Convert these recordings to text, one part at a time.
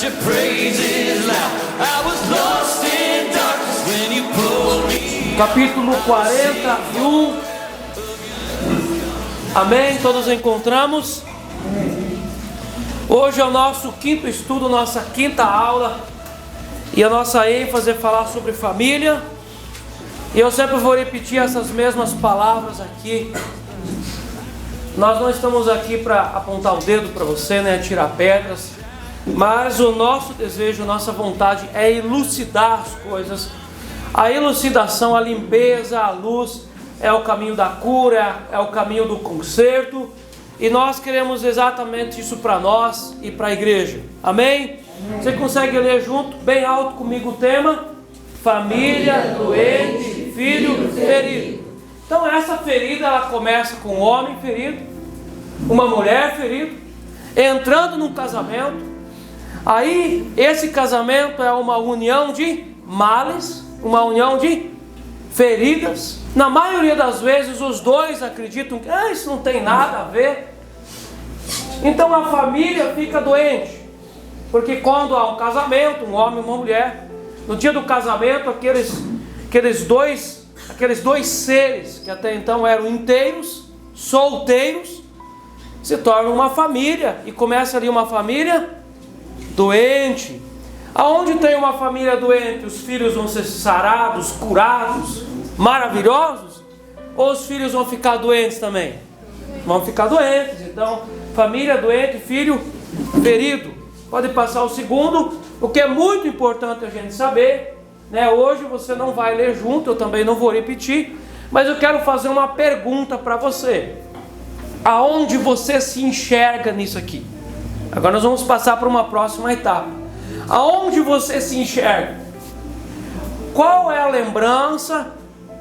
your praises loud. I was lost in darkness when you pulled me. Capítulo 41. Amém? Todos encontramos? Hoje é o nosso quinto estudo, nossa quinta aula. E a nossa ênfase é falar sobre família. E eu sempre vou repetir essas mesmas palavras aqui. Nós não estamos aqui para apontar o dedo para você, né, tirar pedras. Mas o nosso desejo, a nossa vontade é elucidar as coisas. A elucidação, a limpeza, a luz é o caminho da cura, é o caminho do conserto. E nós queremos exatamente isso para nós e para a igreja. Amém? Você consegue ler junto, bem alto comigo o tema? Família, doente, filho ferido. Então essa ferida, ela começa com um homem ferido, uma mulher ferida, entrando num casamento. Aí esse casamento é uma união de males, uma união de feridas. Na maioria das vezes os dois acreditam que isso não tem nada a ver. Então a família fica doente, porque quando há um casamento, um homem e uma mulher, no dia do casamento, aqueles dois seres que até então eram inteiros, solteiros, se tornam uma família e começa ali uma família doente. Aonde tem uma família doente, os filhos vão ser sarados, curados, maravilhosos? Ou os filhos vão ficar doentes também? Vão ficar doentes. Então, família doente, filho ferido. Pode passar o segundo. O que é muito importante a gente saber, né? Hoje você não vai ler junto, eu também não vou repetir, mas eu quero fazer uma pergunta para você. Aonde você se enxerga nisso aqui? Agora nós vamos passar para uma próxima etapa. Aonde você se enxerga? Qual é a lembrança,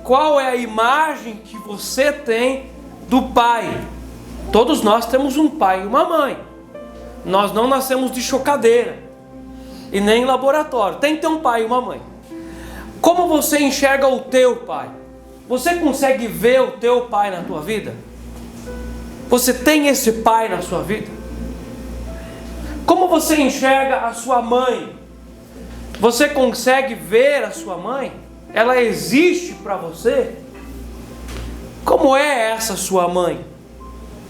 qual é a imagem que você tem do pai? Todos nós temos um pai e uma mãe. Nós não nascemos de chocadeira e nem em laboratório. Tem que ter um pai e uma mãe. Como você enxerga o teu pai? Você consegue ver o teu pai na tua vida? Você tem esse pai na sua vida? Como você enxerga a sua mãe? Você consegue ver a sua mãe? Ela existe para você? Como é essa sua mãe?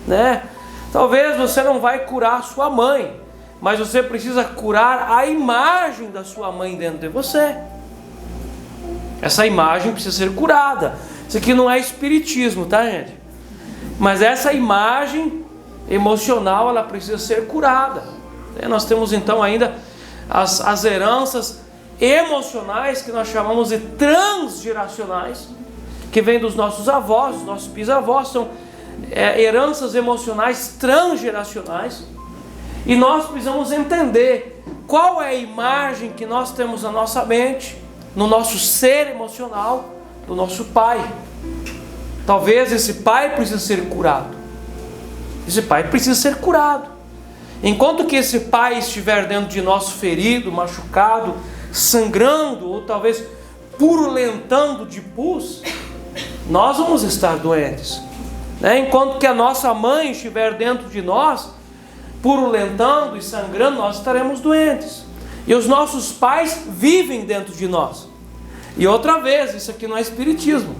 Né? Talvez você não vai curar a sua mãe, mas você precisa curar a imagem da sua mãe dentro de você. Essa imagem precisa ser curada. Isso aqui não é espiritismo, tá, gente? Mas essa imagem emocional, ela precisa ser curada. Nós temos então ainda as heranças emocionais, que nós chamamos de transgeracionais, que vêm dos nossos avós, dos nossos bisavós. São heranças emocionais transgeracionais. E nós precisamos entender qual é a imagem que nós temos na nossa mente, no nosso ser emocional, do nosso pai. Talvez esse pai precise ser curado. Esse pai precisa ser curado. Enquanto que esse pai estiver dentro de nós ferido, machucado, sangrando, ou talvez purulentando de pus, nós vamos estar doentes. Enquanto que a nossa mãe estiver dentro de nós, purulentando e sangrando, nós estaremos doentes. E os nossos pais vivem dentro de nós. E outra vez, isso aqui não é espiritismo.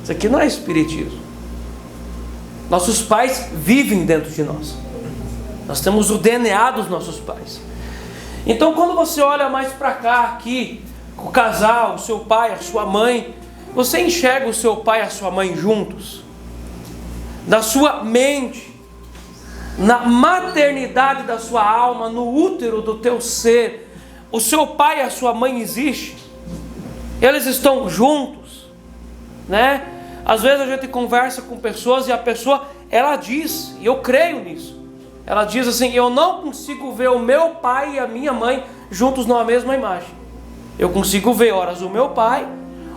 Isso aqui não é espiritismo. Nossos pais vivem dentro de nós. Nós temos o DNA dos nossos pais. Então quando você olha mais para cá, aqui, o casal, o seu pai, a sua mãe, você enxerga o seu pai e a sua mãe juntos? Na sua mente, na maternidade da sua alma, no útero do teu ser, o seu pai e a sua mãe existem? Eles estão juntos, né? Às vezes a gente conversa com pessoas e a pessoa, ela diz, e eu creio nisso, ela diz assim: eu não consigo ver o meu pai e a minha mãe juntos numa mesma imagem. Eu consigo ver horas o meu pai,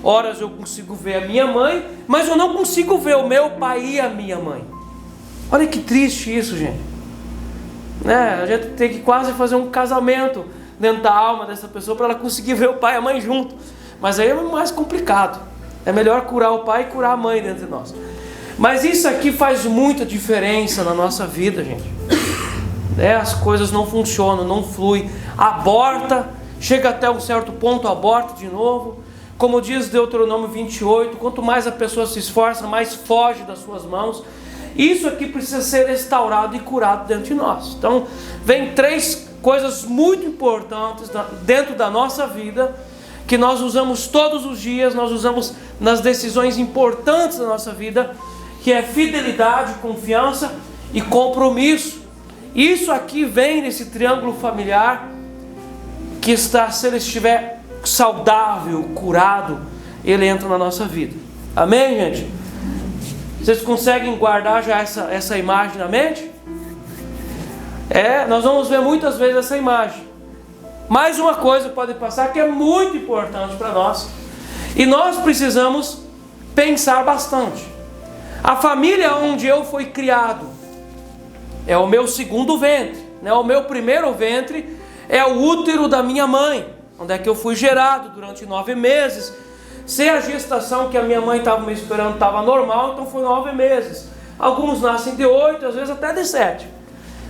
horas eu consigo ver a minha mãe, mas eu não consigo ver o meu pai e a minha mãe. Olha que triste isso, gente. A gente tem que quase fazer um casamento dentro da alma dessa pessoa para ela conseguir ver o pai e a mãe junto. Mas aí é mais complicado. É melhor curar o pai e curar a mãe dentro de nós. Mas isso aqui faz muita diferença na nossa vida, gente. As coisas não funcionam, não fluem, aborta, chega até um certo ponto, aborta de novo. Como diz Deuteronômio 28, quanto mais a pessoa se esforça, mais foge das suas mãos. Isso aqui precisa ser restaurado e curado dentro de nós. Então, vem 3 coisas muito importantes dentro da nossa vida, que nós usamos todos os dias, nós usamos nas decisões importantes da nossa vida, que é fidelidade, confiança e compromisso. Isso aqui vem nesse triângulo familiar, que está, se ele estiver saudável, curado, ele entra na nossa vida. Amém, gente? Vocês conseguem guardar já essa imagem na mente? Nós vamos ver muitas vezes essa imagem. Mais uma coisa pode passar que é muito importante para nós, e nós precisamos pensar bastante. A família onde eu fui criado é o meu segundo ventre, né? O meu primeiro ventre é o útero da minha mãe, onde é que eu fui gerado durante 9 meses. Se a gestação que a minha mãe estava me esperando estava normal, então foi 9 meses. Alguns nascem de 8, às vezes até de 7.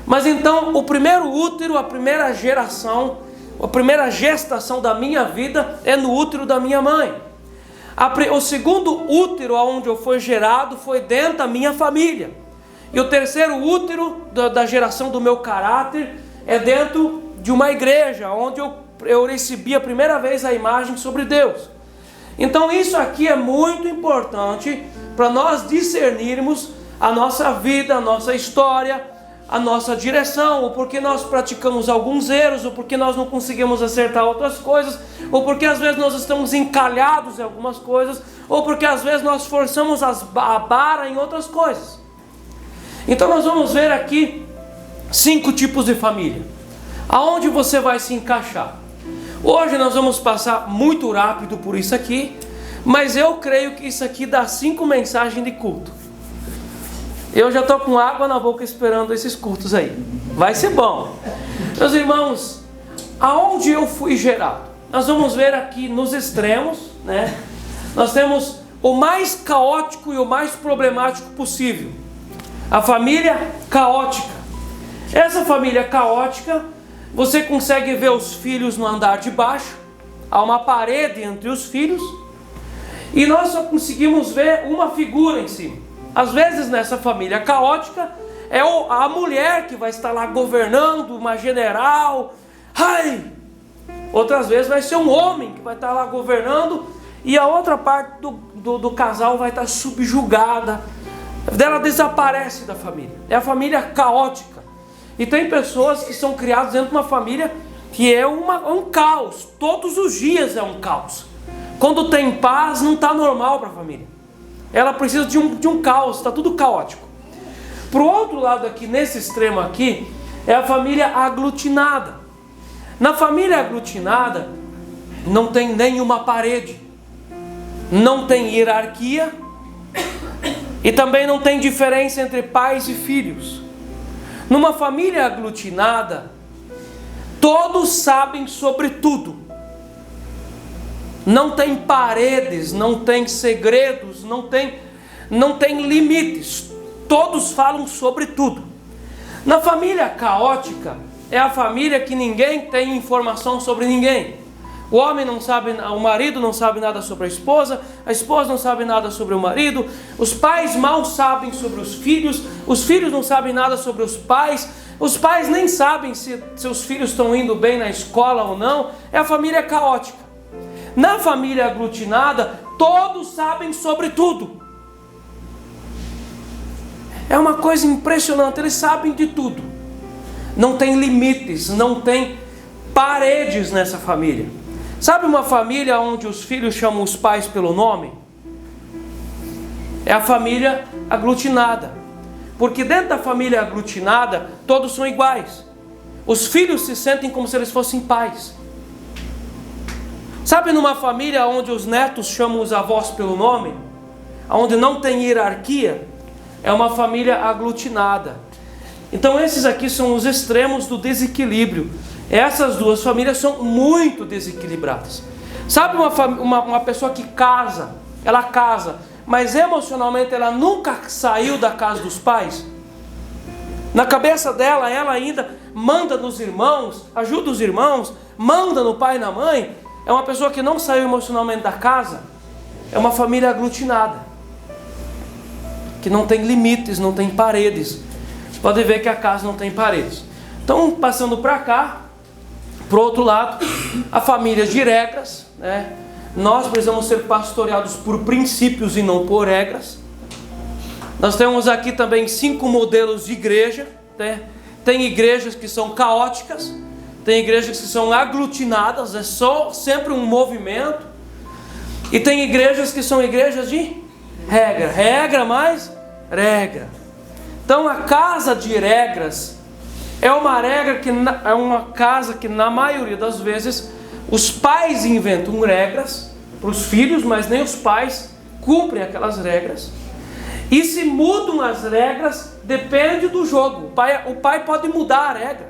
Mas então o primeiro útero, a primeira geração, a primeira gestação da minha vida é no útero da minha mãe. O segundo útero onde eu fui gerado foi dentro da minha família. E o terceiro útero da geração do meu caráter é dentro de uma igreja, onde eu recebi a primeira vez a imagem sobre Deus. Então isso aqui é muito importante para nós discernirmos a nossa vida, a nossa história, a nossa direção, ou porque nós praticamos alguns erros, ou porque nós não conseguimos acertar outras coisas, ou porque às vezes nós estamos encalhados em algumas coisas, ou porque às vezes nós forçamos a barra em outras coisas. Então nós vamos ver aqui 5 tipos de família, aonde você vai se encaixar. Hoje nós vamos passar muito rápido por isso aqui, mas eu creio que isso aqui dá 5 mensagens de culto. Eu já estou com água na boca esperando esses cultos aí. Vai ser bom. Meus irmãos, aonde eu fui gerado? Nós vamos ver aqui nos extremos, né? Nós temos o mais caótico e o mais problemático possível. A família caótica. Essa família caótica, você consegue ver os filhos no andar de baixo. Há uma parede entre os filhos. E nós só conseguimos ver uma figura em cima. Às vezes nessa família caótica é a mulher que vai estar lá governando, uma general. Outras vezes vai ser um homem que vai estar lá governando, e a outra parte do casal vai estar subjugada. Ela desaparece da família. É a família caótica. E tem pessoas que são criadas dentro de uma família que é um caos. Todos os dias é um caos. Quando tem paz, não está normal para a família. Ela precisa de um caos, está tudo caótico. Para o outro lado aqui, nesse extremo aqui, é a família aglutinada. Na família aglutinada, não tem nenhuma parede, não tem hierarquia, e também não tem diferença entre pais e filhos. Numa família aglutinada, todos sabem sobre tudo. Não tem paredes, não tem segredos, não tem limites. Todos falam sobre tudo. Na família caótica, é a família que ninguém tem informação sobre ninguém. O homem não sabe, o marido não sabe nada sobre a esposa não sabe nada sobre o marido, os pais mal sabem sobre os filhos não sabem nada sobre os pais nem sabem se seus filhos estão indo bem na escola ou não. É a família caótica. Na família aglutinada, todos sabem sobre tudo. É uma coisa impressionante, eles sabem de tudo. Não tem limites, não tem paredes nessa família. Sabe uma família onde os filhos chamam os pais pelo nome? É a família aglutinada. Porque dentro da família aglutinada, todos são iguais. Os filhos se sentem como se eles fossem pais. Sabe numa família onde os netos chamam os avós pelo nome? Onde não tem hierarquia? É uma família aglutinada. Então esses aqui são os extremos do desequilíbrio. Essas duas famílias são muito desequilibradas. Sabe uma pessoa que casa, ela casa, mas emocionalmente ela nunca saiu da casa dos pais? Na cabeça dela, ela ainda manda nos irmãos, ajuda os irmãos, manda no pai e na mãe, é uma pessoa que não saiu emocionalmente da casa, é uma família aglutinada, que não tem limites, não tem paredes. Você pode ver que a casa não tem paredes. Então, passando para cá, para o outro lado, a família de regras, né? Nós precisamos ser pastoreados por princípios e não por regras. Nós temos aqui também 5 modelos de igreja, né? Tem igrejas que são caóticas, tem igrejas que são aglutinadas, é só sempre um movimento. E tem igrejas que são igrejas de regra, regra mais regra. Então a casa de regras é uma regra que é uma casa que na maioria das vezes os pais inventam regras para os filhos, mas nem os pais cumprem aquelas regras. E se mudam as regras, depende do jogo. O pai pode mudar a regra.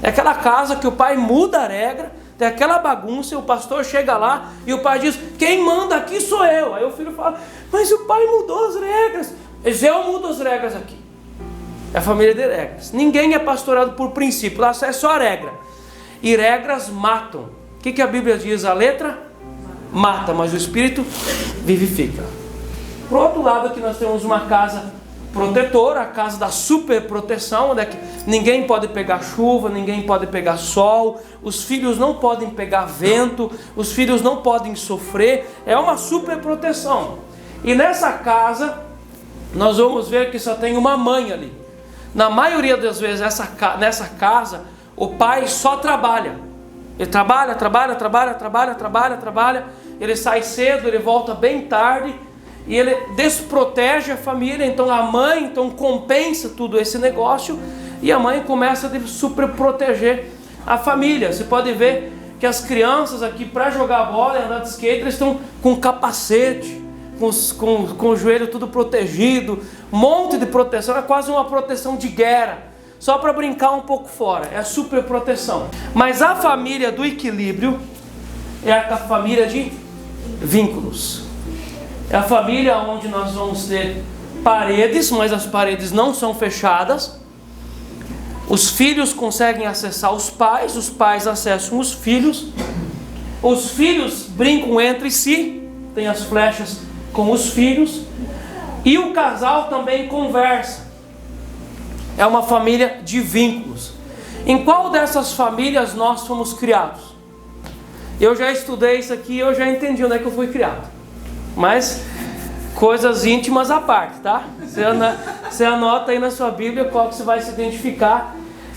É aquela casa que o pai muda a regra, tem aquela bagunça, e o pastor chega lá e o pai diz: quem manda aqui sou eu. Aí o filho fala: mas o pai mudou as regras. Eu mudo as regras aqui. É a família de regras. Ninguém é pastorado por princípio, lá é só a regra. E regras matam. O que a Bíblia diz? A letra mata, mas o Espírito vivifica. Por outro lado, aqui nós temos uma casa protetora, a casa da superproteção, onde ninguém pode pegar chuva, ninguém pode pegar sol, os filhos não podem pegar vento, os filhos não podem sofrer, é uma superproteção. E nessa casa, nós vamos ver que só tem uma mãe ali. Na maioria das vezes, nessa casa, o pai só trabalha. Ele trabalha, ele sai cedo, ele volta bem tarde, e ele desprotege a família. Então a mãe compensa tudo esse negócio, e a mãe começa a superproteger a família. Você pode ver que as crianças aqui, para jogar bola e andar de skate, eles estão com capacete, com o joelho tudo protegido, um monte de proteção, é quase uma proteção de guerra, só para brincar um pouco fora, é a superproteção. Mas a família do equilíbrio é a família de vínculos. É a família onde nós vamos ter paredes, mas as paredes não são fechadas. Os filhos conseguem acessar os pais acessam os filhos brincam entre si, tem as flechas com os filhos, e o casal também conversa. É uma família de vínculos. Em qual dessas famílias nós fomos criados? Eu já estudei isso aqui, eu já entendi onde é que eu fui criado. Mas coisas íntimas à parte, tá? Você anota aí na sua Bíblia qual que você vai se identificar.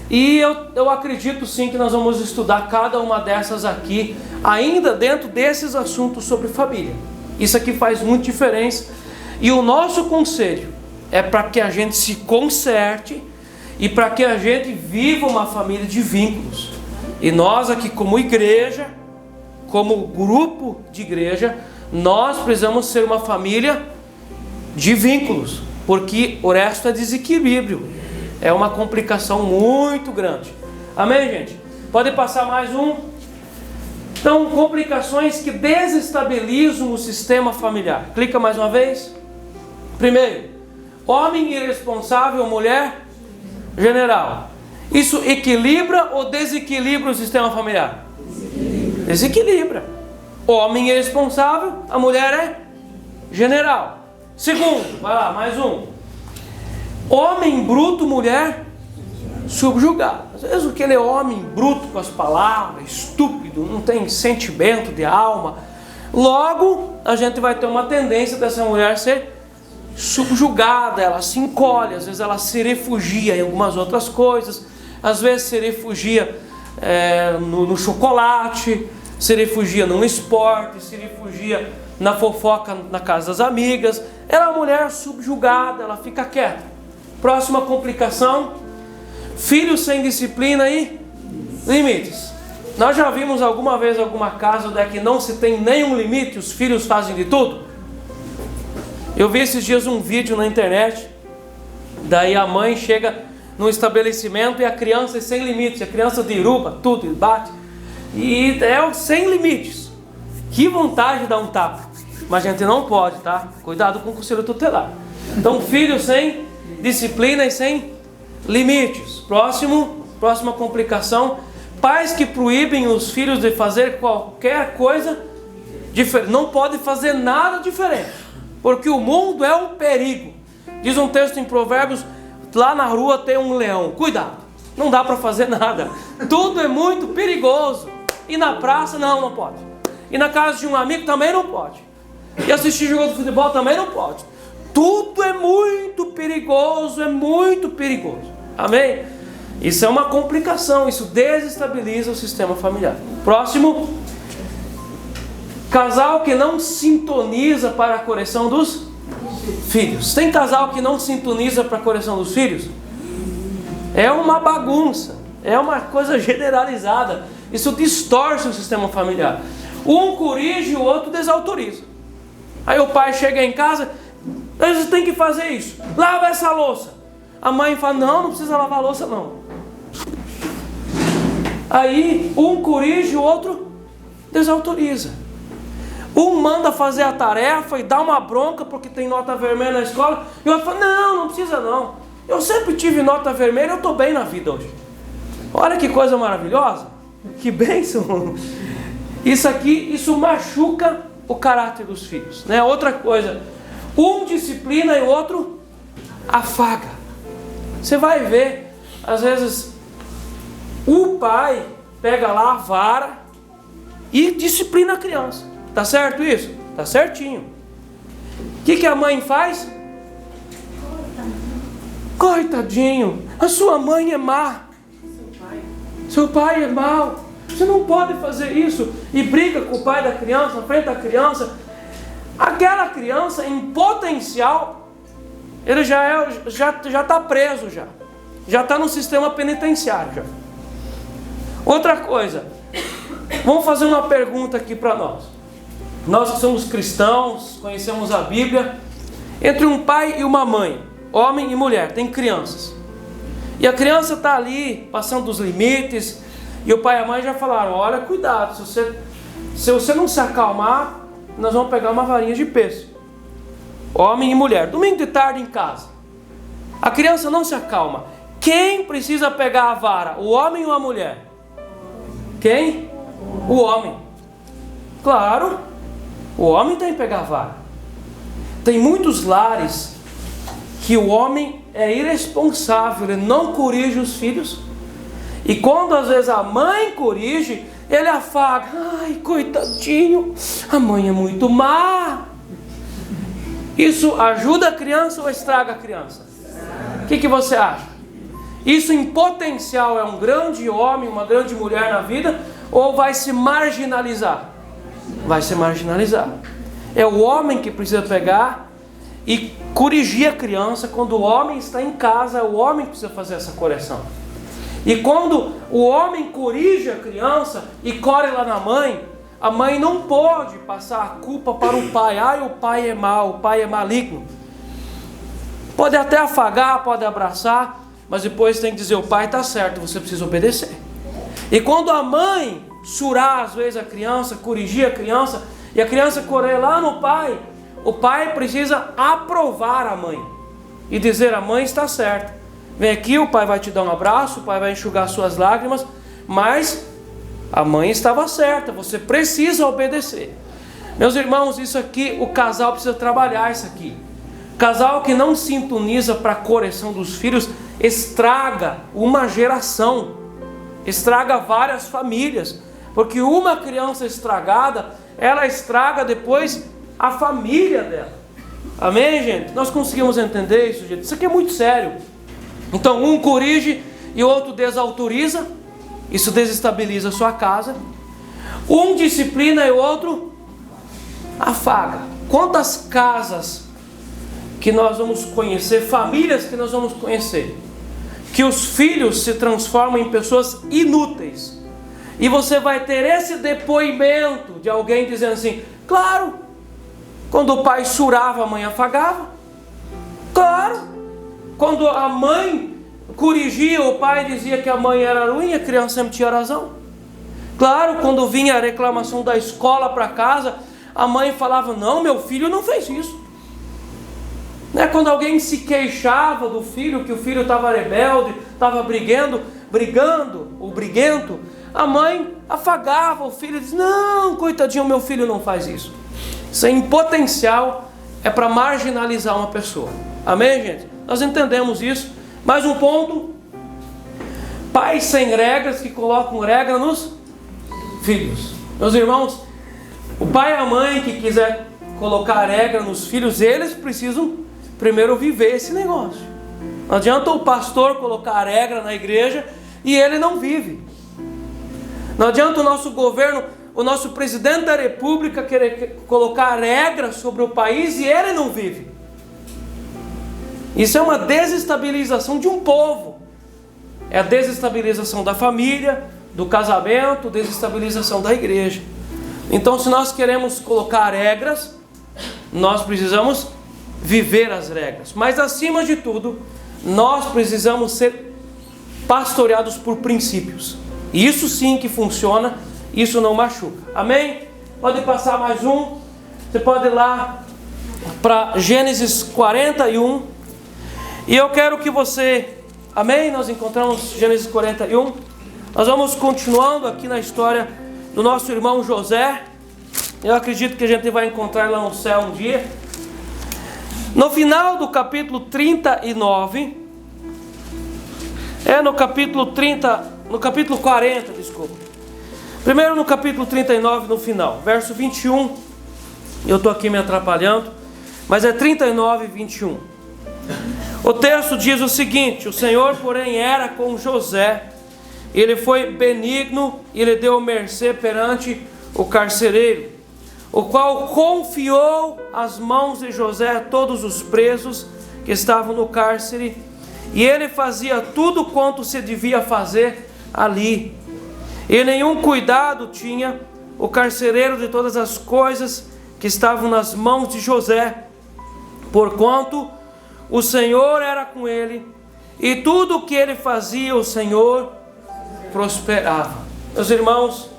E eu acredito sim que nós vamos estudar cada uma dessas aqui, ainda dentro desses assuntos sobre família. Isso aqui faz muita diferença. E o nosso conselho é para que a gente se conserte e para que a gente viva uma família de vínculos. E nós aqui como igreja, como grupo de igreja, nós precisamos ser uma família de vínculos, porque o resto é desequilíbrio, é uma complicação muito grande. Amém, gente? Pode passar mais um. Então, complicações que desestabilizam o sistema familiar. Clica mais uma vez. Primeiro, homem irresponsável, mulher general. Isso equilibra ou desequilibra o sistema familiar? Desequilibra. Homem é responsável, a mulher é general. Segundo, vai lá, mais um. Homem bruto, mulher subjugada. Às vezes aquele homem bruto com as palavras, estúpido, não tem sentimento de alma. Logo, a gente vai ter uma tendência dessa mulher ser subjugada, ela se encolhe, às vezes ela se refugia em algumas outras coisas, às vezes se refugia no chocolate, se refugia num esporte, se refugia na fofoca na casa das amigas. Ela é uma mulher subjugada, ela fica quieta. Próxima complicação, filhos sem disciplina e limites. Nós já vimos alguma vez alguma casa onde é que não se tem nenhum limite, os filhos fazem de tudo? Eu vi esses dias um vídeo na internet, daí a mãe chega num estabelecimento e a criança é sem limites, a criança derruba tudo, bate, e é sem limites. Que vontade de dar um tapa, mas a gente não pode, tá? Cuidado com o conselho tutelar. Então, filhos sem disciplina e sem limites. Próxima complicação: pais que proíbem os filhos de fazer qualquer coisa diferente. Não pode fazer nada diferente, porque o mundo é um perigo. Diz um texto em Provérbios: lá na rua tem um leão, cuidado, não dá para fazer nada, tudo é muito perigoso. E na praça não pode. E na casa de um amigo também não pode. E assistir jogo de futebol também não pode. Tudo é muito perigoso, amém? Isso é uma complicação, isso desestabiliza o sistema familiar. Próximo: casal que não sintoniza para a correção dos filhos. Tem casal que não sintoniza para a correção dos filhos? É uma bagunça, é uma coisa generalizada. Isso distorce o sistema familiar. Um corrige e o outro desautoriza. Aí o pai chega em casa: você tem que fazer isso, lava essa louça. A mãe fala: não precisa lavar a louça não. Aí um corrige e o outro desautoriza. Um manda fazer a tarefa e dá uma bronca porque tem nota vermelha na escola, e o outro fala: não precisa não, eu sempre tive nota vermelha, eu estou bem na vida hoje. Olha que coisa maravilhosa, que bênção. Isso machuca o caráter dos filhos, né? Outra coisa: um disciplina e o outro afaga. Você vai ver, às vezes, o pai pega lá a vara e disciplina a criança. Tá certo isso? Tá certinho. O que a mãe faz? Coitadinho, a sua mãe é má, seu pai é mau, você não pode fazer isso. E briga com o pai da criança, na frente da criança. Aquela criança, em potencial, ele já está preso, já está no sistema penitenciário já. Outra coisa, vamos fazer uma pergunta aqui para nós. Nós que somos cristãos, conhecemos a Bíblia. Entre um pai e uma mãe, homem e mulher, tem crianças. E a criança está ali, passando dos limites. E o pai e a mãe já falaram: olha, cuidado, se você não se acalmar, nós vamos pegar uma varinha de peixe. Homem e mulher, domingo de tarde em casa. A criança não se acalma. Quem precisa pegar a vara, o homem ou a mulher? Quem? O homem. Claro, o homem tem que pegar a vara. Tem muitos lares que o homem é irresponsável, ele não corrige os filhos. E quando às vezes a mãe corrige, ele afaga: ai, coitadinho, a mãe é muito má. Isso ajuda a criança ou estraga a criança? O que você acha? Isso em potencial é um grande homem, uma grande mulher na vida, ou vai se marginalizar? Vai se marginalizar. É o homem que precisa pegar e corrigir a criança. Quando o homem está em casa, é o homem que precisa fazer essa correção. E quando o homem corrige a criança e corre lá na mãe, a mãe não pode passar a culpa para o pai. Ai, o pai é mau, o pai é maligno. Pode até afagar, pode abraçar, mas depois tem que dizer: o pai está certo, você precisa obedecer. E quando a mãe surar às vezes a criança, corrigir a criança, e a criança correr lá no pai, o pai precisa aprovar a mãe e dizer: a mãe está certa. Vem aqui, o pai vai te dar um abraço, o pai vai enxugar suas lágrimas, mas a mãe estava certa, você precisa obedecer. Meus irmãos, isso aqui, o casal precisa trabalhar isso aqui. Casal que não sintoniza para a correção dos filhos estraga uma geração, estraga várias famílias, porque uma criança estragada, ela estraga depois a família dela. Amém, gente? Nós conseguimos entender isso, gente? Isso aqui é muito sério. Então, um corrige e o outro desautoriza. Isso desestabiliza a sua casa. Um disciplina e o outro afaga. Quantas casas que nós vamos conhecer, famílias que nós vamos conhecer, que os filhos se transformam em pessoas inúteis. E você vai ter esse depoimento de alguém dizendo assim: claro, quando o pai surava, a mãe afagava. Claro, quando a mãe corrigia, o pai dizia que a mãe era ruim, a criança sempre tinha razão. Claro, quando vinha a reclamação da escola para casa, a mãe falava: não, meu filho não fez isso. Né? Quando alguém se queixava do filho, que o filho estava rebelde, estava brigando ou briguento, a mãe afagava o filho e dizia: não, coitadinho, meu filho não faz isso. Isso em potencial é para marginalizar uma pessoa. Amém, gente? Nós entendemos isso. Mais um ponto: pais sem regras que colocam regra nos filhos. Meus irmãos, o pai e a mãe que quiser colocar regra nos filhos, eles precisam primeiro viver esse negócio. Não adianta o pastor colocar regra na igreja e ele não vive. Não adianta o nosso governo, o nosso presidente da república querer colocar regras sobre o país e ele não vive. Isso é uma desestabilização de um povo. É a desestabilização da família, do casamento, desestabilização da igreja. Então, se nós queremos colocar regras, nós precisamos viver as regras. Mas, acima de tudo, nós precisamos ser pastoreados por princípios. E isso sim que funciona, isso não machuca. Amém? Pode passar mais um. Você pode ir lá para Gênesis 41. E eu quero que você... Amém? Nós encontramos Gênesis 41. Nós vamos continuando aqui na história do nosso irmão José. Eu acredito que a gente vai encontrar lá no céu um dia. No final do capítulo 39, no capítulo 40, desculpa. Primeiro no capítulo 39, no final, verso 21. Eu estou aqui me atrapalhando, mas é 39 e 21. O texto diz o seguinte: o Senhor, porém, era com José. Ele foi benigno e ele deu mercê perante o carcereiro, o qual confiou às mãos de José todos os presos que estavam no cárcere, e ele fazia tudo quanto se devia fazer ali. E nenhum cuidado tinha o carcereiro de todas as coisas que estavam nas mãos de José, porquanto o Senhor era com ele, e tudo o que ele fazia, o Senhor prosperava. Meus irmãos,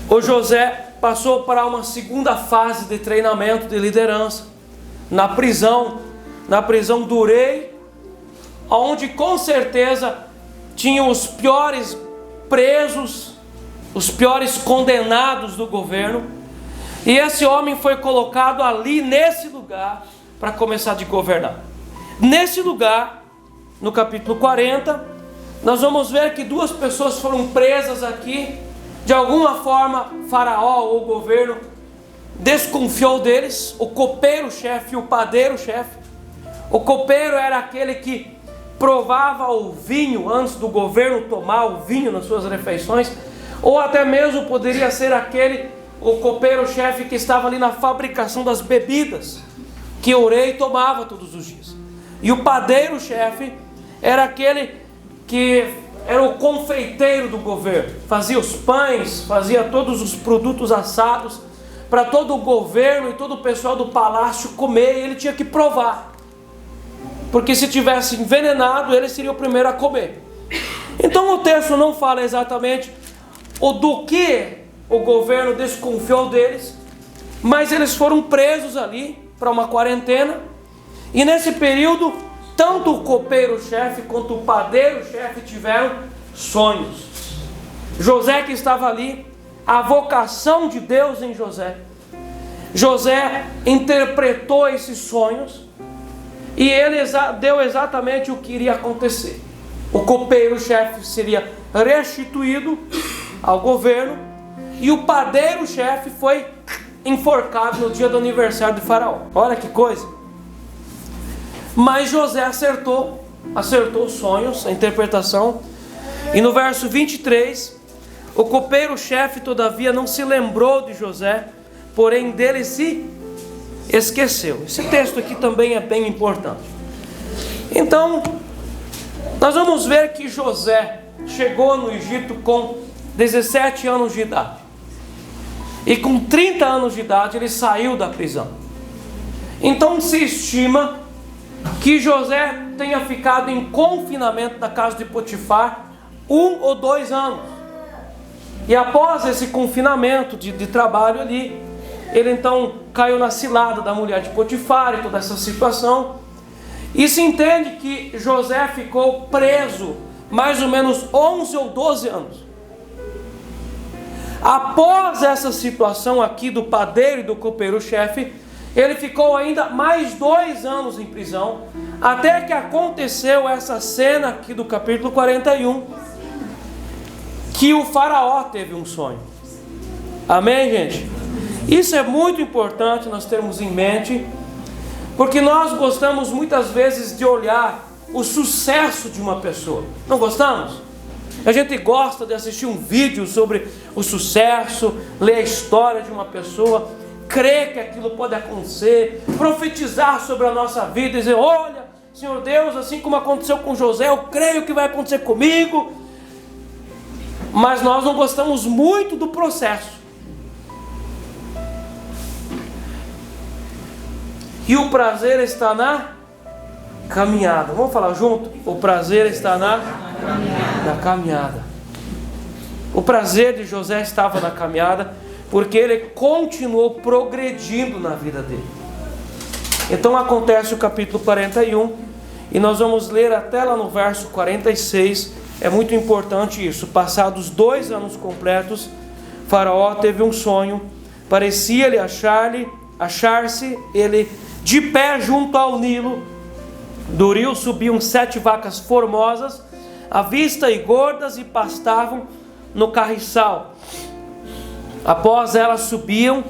o José passou para uma segunda fase de treinamento de liderança na prisão do rei, onde com certeza tinham os piores presos, os piores condenados do governo, e esse homem foi colocado ali nesse lugar para começar a governar. Nesse lugar, no capítulo 40, nós vamos ver que duas pessoas foram presas aqui. De alguma forma, Faraó ou o governo desconfiou deles, o copeiro-chefe e o padeiro-chefe. O copeiro era aquele que provava o vinho antes do governo tomar o vinho nas suas refeições, ou até mesmo poderia ser o copeiro-chefe que estava ali na fabricação das bebidas que o rei tomava todos os dias. E o padeiro-chefe era aquele que era o confeiteiro do governo, fazia os pães, fazia todos os produtos assados para todo o governo e todo o pessoal do palácio comer, e ele tinha que provar, porque se tivesse envenenado, ele seria o primeiro a comer. Então o texto não fala exatamente do que o governo desconfiou deles, mas eles foram presos ali para uma quarentena, e nesse período tanto o copeiro-chefe quanto o padeiro-chefe tiveram sonhos. José que estava ali, a vocação de Deus em José. José interpretou esses sonhos e ele deu exatamente o que iria acontecer. O copeiro-chefe seria restituído ao governo e o padeiro-chefe foi enforcado no dia do aniversário de Faraó. Olha que coisa! Mas José acertou os sonhos, a interpretação. E no verso 23, o copeiro-chefe todavia não se lembrou de José, porém dele se esqueceu. Esse texto aqui também é bem importante. Então, nós vamos ver que José chegou no Egito com 17 anos de idade. E com 30 anos de idade ele saiu da prisão. Então se estima que José tenha ficado em confinamento na casa de Potifar 1 ou 2 anos. E após esse confinamento de trabalho ali, ele então caiu na cilada da mulher de Potifar e toda essa situação. E se entende que José ficou preso mais ou menos 11 ou 12 anos. Após essa situação aqui do padeiro e do copeiro-chefe, ele ficou ainda mais 2 anos em prisão, até que aconteceu essa cena aqui do capítulo 41, que o faraó teve um sonho. Amém, gente? Isso é muito importante nós termos em mente, porque nós gostamos muitas vezes de olhar o sucesso de uma pessoa. Não gostamos? A gente gosta de assistir um vídeo sobre o sucesso, ler a história de uma pessoa, crer que aquilo pode acontecer, profetizar sobre a nossa vida e dizer: olha, Senhor Deus, assim como aconteceu com José, eu creio que vai acontecer comigo. Mas nós não gostamos muito do processo. E o prazer está na caminhada. Vamos falar junto? O prazer está na caminhada. O prazer de José estava na caminhada, porque ele continuou progredindo na vida dele. Então acontece o capítulo 41, e nós vamos ler até lá no verso 46. É muito importante isso. Passados 2 anos completos, Faraó teve um sonho. Parecia-lhe achar-se ele de pé junto ao Nilo. Do rio subiam 7 vacas formosas, à vista e gordas, e pastavam no carriçal. Após elas subiam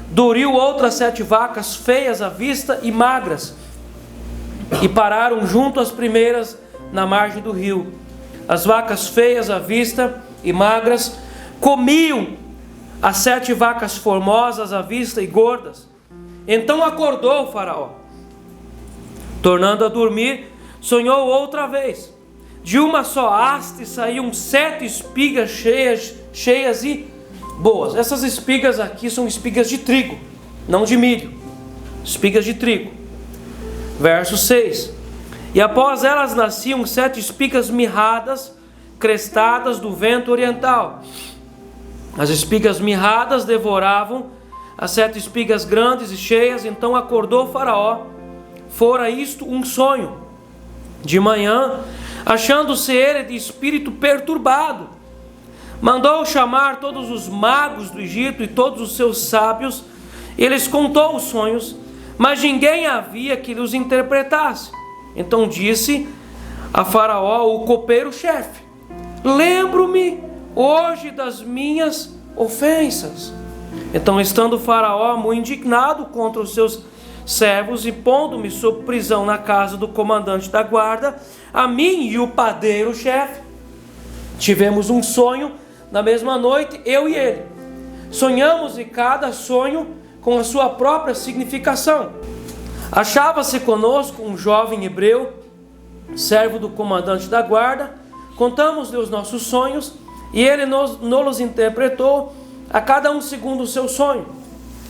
do rio outras 7 vacas feias à vista e magras, e pararam junto às primeiras na margem do rio. As vacas feias à vista e magras comiam as 7 vacas formosas à vista e gordas. Então acordou o faraó. Tornando a dormir, sonhou outra vez. De uma só haste saíam 7 espigas cheias e boas. Essas espigas aqui são espigas de trigo, não de milho. Espigas de trigo. Verso 6. E após elas nasciam 7 espigas mirradas, crestadas do vento oriental. As espigas mirradas devoravam as 7 espigas grandes e cheias. Então acordou o faraó. Fora isto um sonho. De manhã, achando-se ele de espírito perturbado, mandou chamar todos os magos do Egito e todos os seus sábios. Eles contou os sonhos, mas ninguém havia que lhes interpretasse. Então disse a Faraó, o copeiro-chefe: lembro-me hoje das minhas ofensas. Então, estando o Faraó muito indignado contra os seus servos, e pondo-me sob prisão na casa do comandante da guarda, a mim e o padeiro-chefe tivemos um sonho na mesma noite, eu e ele. Sonhamos, e cada sonho com a sua própria significação. Achava-se conosco um jovem hebreu, servo do comandante da guarda. Contamos-lhe os nossos sonhos, e ele nos interpretou, a cada um segundo o seu sonho.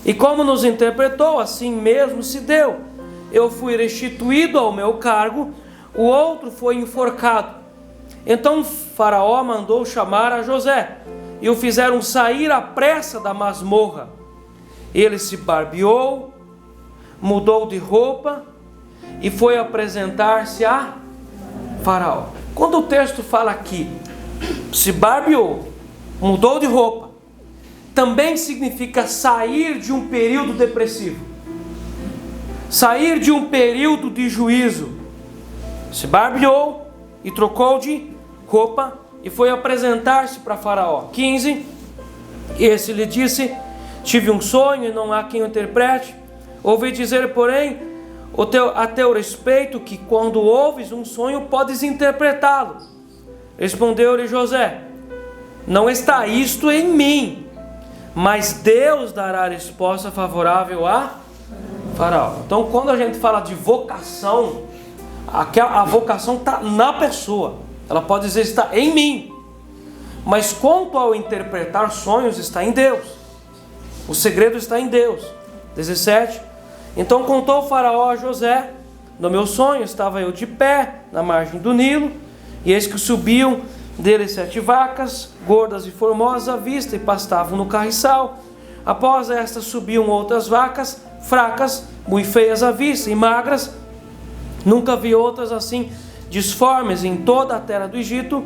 E como nos interpretou, assim mesmo se deu. Eu fui restituído ao meu cargo, o outro foi enforcado. Então Faraó mandou chamar a José, e o fizeram sair à pressa da masmorra. Ele se barbeou, mudou de roupa, e foi apresentar-se a Faraó. Quando o texto fala aqui, se barbeou, mudou de roupa, também significa sair de um período depressivo, sair de um período de juízo. Se barbeou e trocou de roupa e foi apresentar-se para Faraó. 15. Esse lhe disse: tive um sonho e não há quem o interprete. Ouvi dizer, porém, a teu respeito, que quando ouves um sonho podes interpretá-lo. Respondeu-lhe José: não está isto em mim, mas Deus dará resposta favorável a Faraó. Então, quando a gente fala de vocação, a vocação está na pessoa. Ela pode dizer está em mim, mas quanto ao interpretar sonhos, está em Deus. O segredo está em Deus. 17. Então contou o Faraó a José: no meu sonho estava eu de pé na margem do Nilo, e eis que subiam dele 7 vacas, gordas e formosas à vista, e pastavam no carriçal. Após estas subiam outras vacas, fracas, muito feias à vista e magras. Nunca vi outras assim disformes em toda a terra do Egito.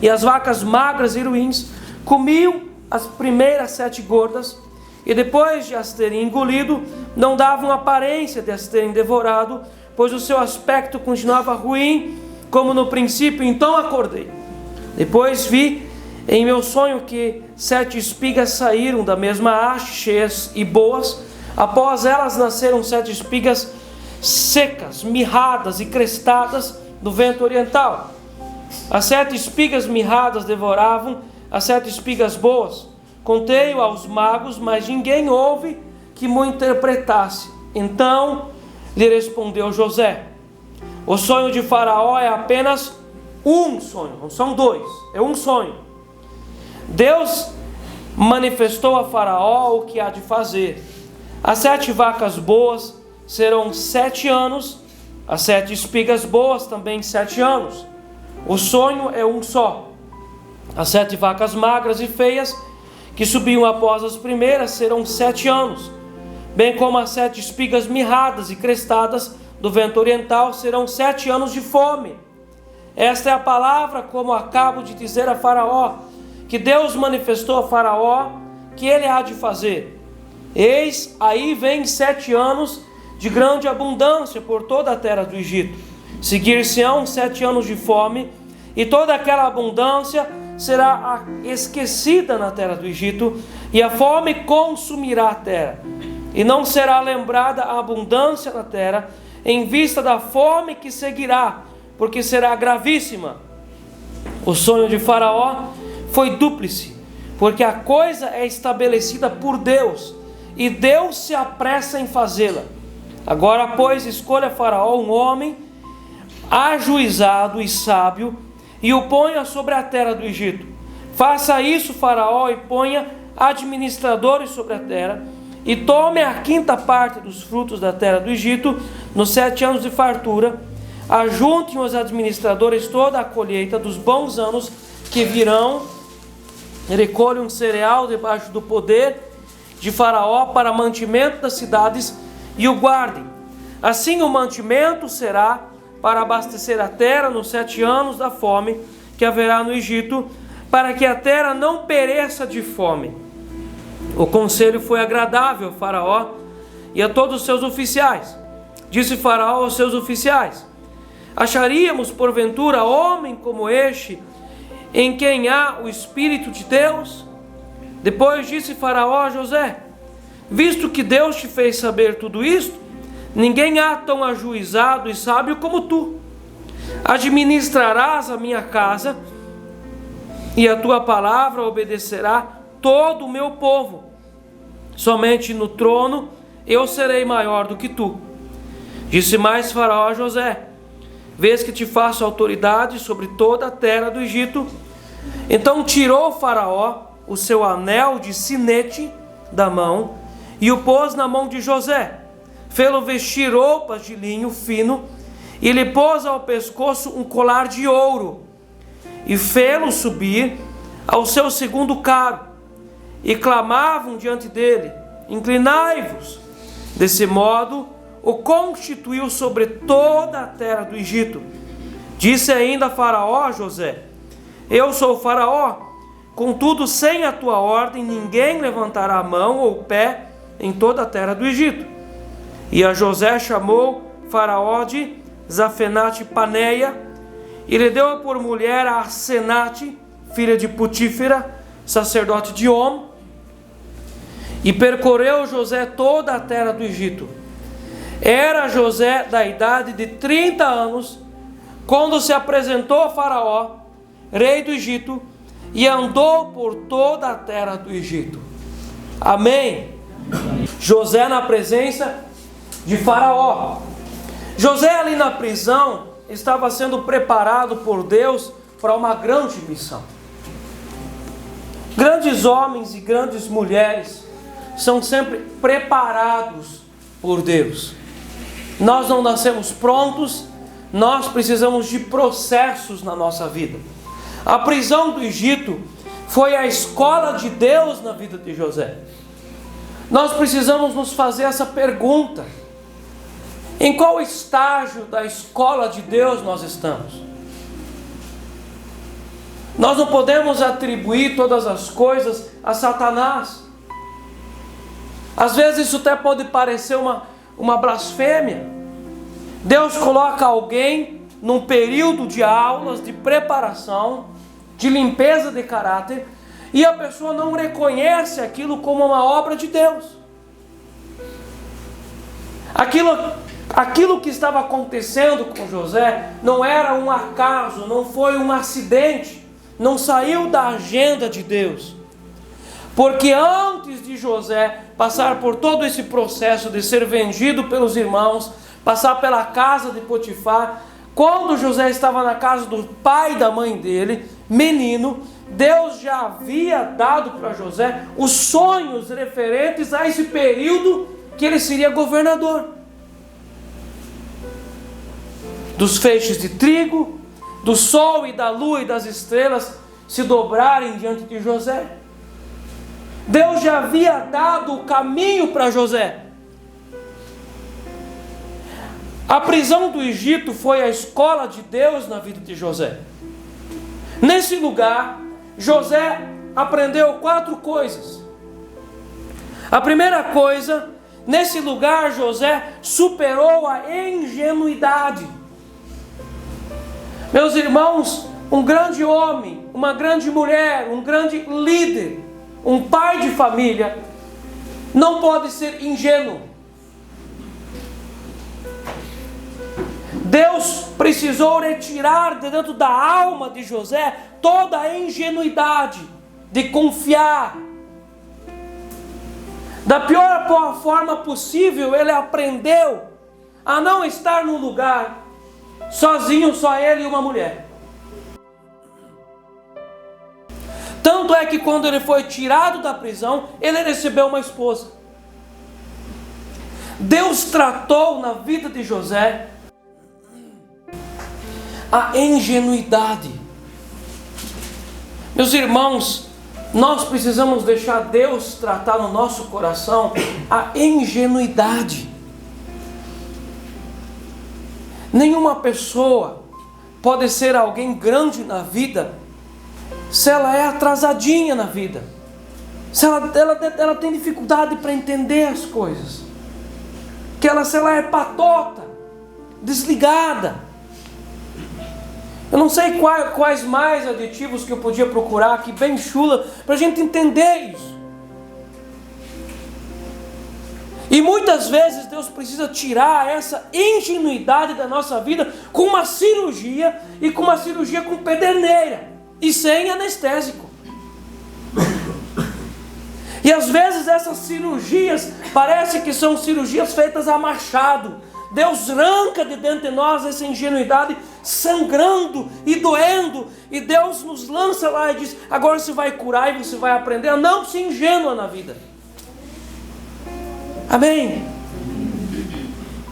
E as vacas magras e ruins comiam as primeiras 7 gordas, e depois de as terem engolido, não davam aparência de as terem devorado, pois o seu aspecto continuava ruim, como no princípio. Então acordei. Depois vi em meu sonho que 7 espigas saíram da mesma haste, cheias e boas. Após elas nasceram 7 espigas secas, mirradas e crestadas do vento oriental. As 7 espigas mirradas devoravam as 7 espigas boas. Contei-o aos magos, mas ninguém houve que me interpretasse. Então lhe respondeu José: o sonho de Faraó é apenas um sonho, não são 2, é um sonho. Deus manifestou a Faraó o que há de fazer. As 7 vacas boas serão 7 anos, as 7 espigas boas também 7 anos. O sonho é um só. As 7 vacas magras e feias que subiam após as primeiras serão 7 anos, bem como as 7 espigas mirradas e crestadas do vento oriental serão 7 anos de fome. Esta é a palavra, como acabo de dizer a Faraó, que Deus manifestou a Faraó que ele há de fazer. Eis, aí vem 7 anos de grande abundância por toda a terra do Egito. Seguir-se-ão 7 anos de fome, e toda aquela abundância será esquecida na terra do Egito, e a fome consumirá a terra. E não será lembrada a abundância na terra, em vista da fome que seguirá, porque será gravíssima. O sonho de Faraó foi dúplice, porque a coisa é estabelecida por Deus, e Deus se apressa em fazê-la. Agora, pois, escolha Faraó um homem ajuizado e sábio, e o ponha sobre a terra do Egito. Faça isso, Faraó, e ponha administradores sobre a terra, e tome a 5ª parte dos frutos da terra do Egito, nos 7 anos de fartura. Ajuntem os administradores toda a colheita dos bons anos que virão, recolham cereal debaixo do poder de Faraó para mantimento das cidades, e o guardem. Assim o mantimento será para abastecer a terra nos 7 anos da fome que haverá no Egito, para que a terra não pereça de fome. O conselho foi agradável a Faraó e a todos os seus oficiais. Disse Faraó aos seus oficiais: acharíamos porventura homem como este, em quem há o Espírito de Deus? Depois disse Faraó a José: visto que Deus te fez saber tudo isto, ninguém há tão ajuizado e sábio como tu. Administrarás a minha casa, e a tua palavra obedecerá todo o meu povo. Somente no trono eu serei maior do que tu. Disse mais Faraó a José: vês que te faço autoridade sobre toda a terra do Egito. Então tirou Faraó o seu anel de sinete da mão e o pôs na mão de José. Fê-lo vestir roupas de linho fino e lhe pôs ao pescoço um colar de ouro, e fê-lo subir ao seu segundo carro, e clamavam diante dele: inclinai-vos. Desse modo o constituiu sobre toda a terra do Egito. Disse ainda Faraó a José: eu sou Faraó, contudo sem a tua ordem ninguém levantará a mão ou o pé em toda a terra do Egito. E a José chamou Faraó de Zafenate Paneia, e lhe deu por mulher a Asenate, filha de Putífera, sacerdote de On. E percorreu José toda a terra do Egito. Era José da idade de 30 anos, quando se apresentou a Faraó, rei do Egito, e andou por toda a terra do Egito. Amém. José na presença de Faraó. José ali na prisão estava sendo preparado por Deus para uma grande missão. Grandes homens e grandes mulheres são sempre preparados por Deus. Nós não nascemos prontos, nós precisamos de processos na nossa vida. A prisão do Egito foi a escola de Deus na vida de José. nós precisamos nos fazer essa pergunta: em qual estágio da escola de Deus nós estamos? Nós não podemos atribuir todas as coisas a Satanás. Às vezes isso até pode parecer uma blasfêmia. Deus coloca alguém num período de aulas, de preparação, de limpeza de caráter, e a pessoa não reconhece aquilo como uma obra de Deus. Aquilo que estava acontecendo com José não era um acaso, não foi um acidente, não saiu da agenda de Deus. Porque antes de José passar por todo esse processo de ser vendido pelos irmãos, passar pela casa de Potifar, quando José estava na casa do pai e da mãe dele, menino, Deus já havia dado para José os sonhos referentes a esse período que ele seria governador. Dos feixes de trigo, do sol e da lua e das estrelas se dobrarem diante de José. Deus já havia dado o caminho para José. A prisão do Egito foi a escola de Deus na vida de José. Nesse lugar, José aprendeu 4 coisas. A primeira coisa, nesse lugar José superou a ingenuidade. Meus irmãos, um grande homem, uma grande mulher, um grande líder, um pai de família, não pode ser ingênuo. Deus precisou retirar de dentro da alma de José toda a ingenuidade de confiar. Da pior forma possível, ele aprendeu a não estar num lugar sozinho, só ele e uma mulher. Tanto é que quando ele foi tirado da prisão, ele recebeu uma esposa. Deus tratou na vida de José a ingenuidade. Meus irmãos, nós precisamos deixar Deus tratar no nosso coração a ingenuidade. Nenhuma pessoa pode ser alguém grande na vida se ela é atrasadinha na vida, se ela tem dificuldade para entender as coisas, se ela é patota, desligada. Eu não sei quais mais aditivos que eu podia procurar aqui, bem chula, para a gente entender isso. E muitas vezes Deus precisa tirar essa ingenuidade da nossa vida com uma cirurgia, e com uma cirurgia com pederneira e sem anestésico. E às vezes essas cirurgias parece que são cirurgias feitas a machado. Deus arranca de dentro de nós essa ingenuidade, sangrando e doendo, e Deus nos lança lá e diz: agora você vai curar e você vai aprender a não ser ingênua na vida. Amém?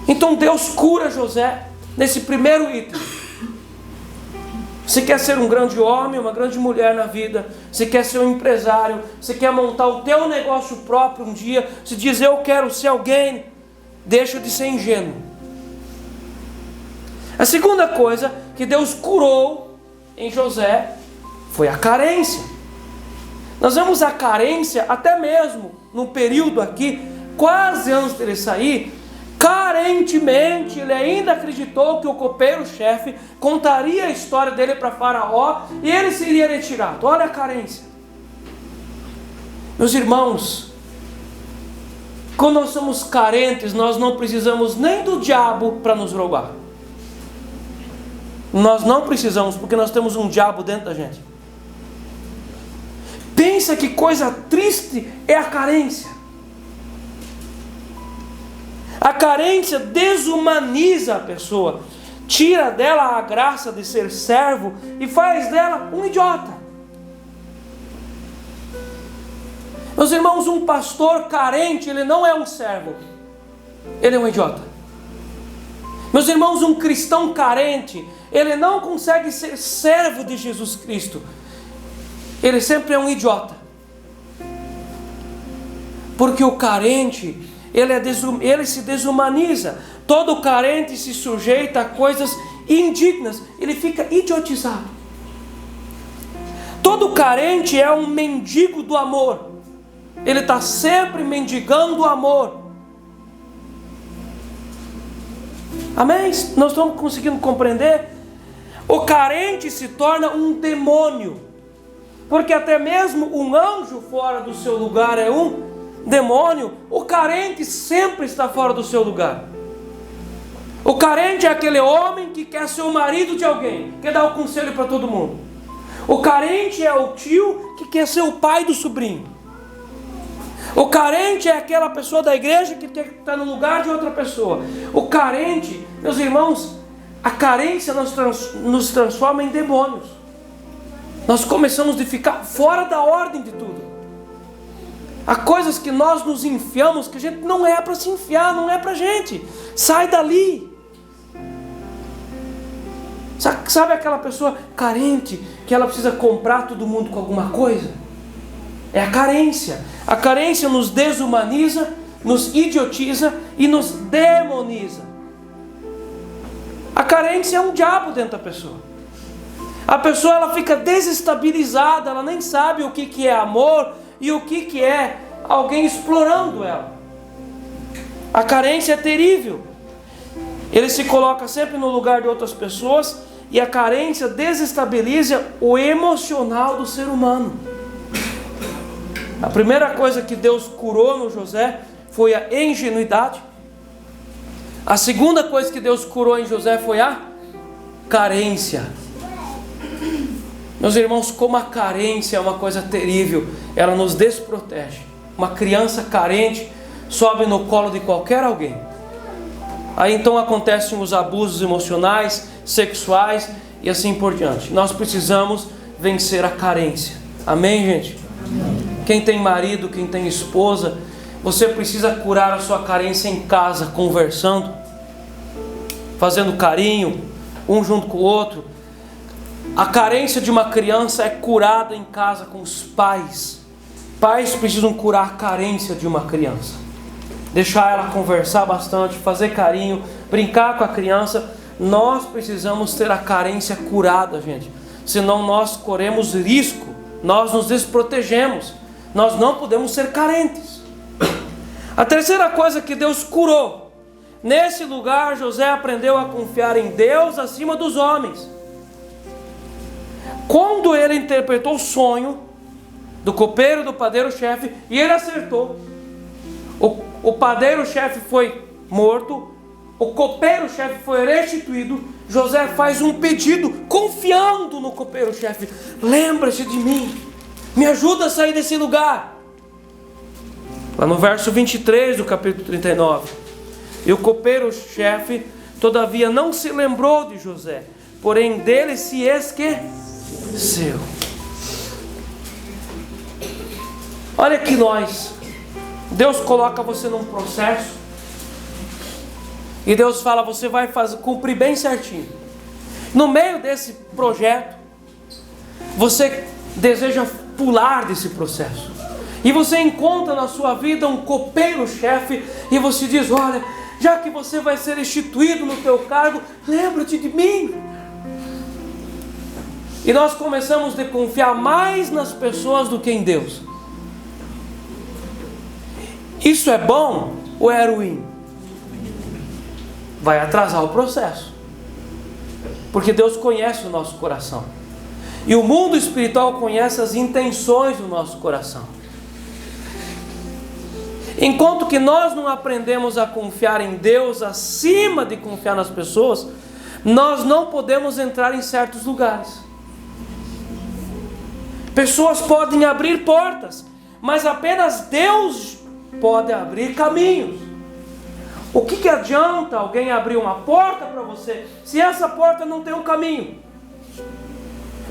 Então Deus cura José nesse primeiro item. Você quer ser um grande homem, uma grande mulher na vida, você quer ser um empresário, você quer montar o teu negócio próprio um dia, você diz: eu quero ser alguém, deixa de ser ingênuo. A segunda coisa que Deus curou em José foi a carência. Nós vemos a carência até mesmo no período aqui, quase antes dele sair. Carentemente, ele ainda acreditou que o copeiro-chefe contaria a história dele para Faraó e ele seria retirado. Olha a carência. Meus irmãos, quando nós somos carentes, nós não precisamos nem do diabo para nos roubar. Nós não precisamos, porque nós temos um diabo dentro da gente. Pensa que coisa triste é a carência. A carência desumaniza a pessoa, tira dela a graça de ser servo e faz dela um idiota. Meus irmãos, um pastor carente, ele não é um servo, ele é um idiota. Meus irmãos, um cristão carente, ele não consegue ser servo de Jesus Cristo, ele sempre é um idiota. Porque o carente, ele se desumaniza. Todo carente se sujeita a coisas indignas. Ele fica idiotizado. Todo carente é um mendigo do amor. Ele está sempre mendigando o amor. Amém? Nós estamos conseguindo compreender? O carente se torna um demônio. Porque até mesmo um anjo fora do seu lugar é um demônio. O carente sempre está fora do seu lugar. O carente é aquele homem que quer ser o marido de alguém, quer dar o conselho para todo mundo. O carente é o tio que quer ser o pai do sobrinho. O carente é aquela pessoa da igreja que está no lugar de outra pessoa. O carente, meus irmãos, a carência nos transforma em demônios. Nós começamos a ficar fora da ordem de tudo. Há coisas que nós nos enfiamos que a gente não é para se enfiar, não é para gente. Sai dali. Sabe aquela pessoa carente que ela precisa comprar todo mundo com alguma coisa? É a carência. A carência nos desumaniza, nos idiotiza e nos demoniza. A carência é um diabo dentro da pessoa. A pessoa ela fica desestabilizada, ela nem sabe o que é amor e o que é alguém explorando ela. A carência é terrível. Ele se coloca sempre no lugar de outras pessoas e a carência desestabiliza o emocional do ser humano. A primeira coisa que Deus curou no José foi a ingenuidade. A segunda coisa que Deus curou em José foi a carência. Meus irmãos, como a carência é uma coisa terrível, ela nos desprotege. Uma criança carente sobe no colo de qualquer alguém. Aí então acontecem os abusos emocionais, sexuais e assim por diante. Nós precisamos vencer a carência. Amém, gente? Amém. Quem tem marido, quem tem esposa, você precisa curar a sua carência em casa, conversando, fazendo carinho, um junto com o outro. A carência de uma criança é curada em casa com os pais. Pais precisam curar a carência de uma criança. Deixar ela conversar bastante, fazer carinho, brincar com a criança. Nós precisamos ter a carência curada, gente. Senão nós corremos risco, nós nos desprotegemos. Nós não podemos ser carentes. A terceira coisa que Deus curou. Nesse lugar, José aprendeu a confiar em Deus acima dos homens. Quando ele interpretou o sonho do copeiro e do padeiro-chefe, e ele acertou. O padeiro-chefe foi morto, o copeiro-chefe foi restituído. José faz um pedido, confiando no copeiro-chefe: lembra-se de mim, me ajuda a sair desse lugar. Lá no verso 23 do capítulo 39. E o copeiro-chefe, todavia, não se lembrou de José, porém dele se esqueceu. Olha que Deus coloca você num processo e Deus fala: você vai cumprir bem certinho. No meio desse projeto, você deseja pular desse processo e você encontra na sua vida um copeiro-chefe e você diz: olha, já que você vai ser instituído no teu cargo, lembra-te de mim. E nós começamos a confiar mais nas pessoas do que em Deus. Isso é bom ou é ruim? Vai atrasar o processo. Porque Deus conhece o nosso coração. E o mundo espiritual conhece as intenções do nosso coração. Enquanto que nós não aprendemos a confiar em Deus acima de confiar nas pessoas, nós não podemos entrar em certos lugares. Pessoas podem abrir portas, mas apenas Deus pode abrir caminhos. O que adianta alguém abrir uma porta para você se essa porta não tem um caminho?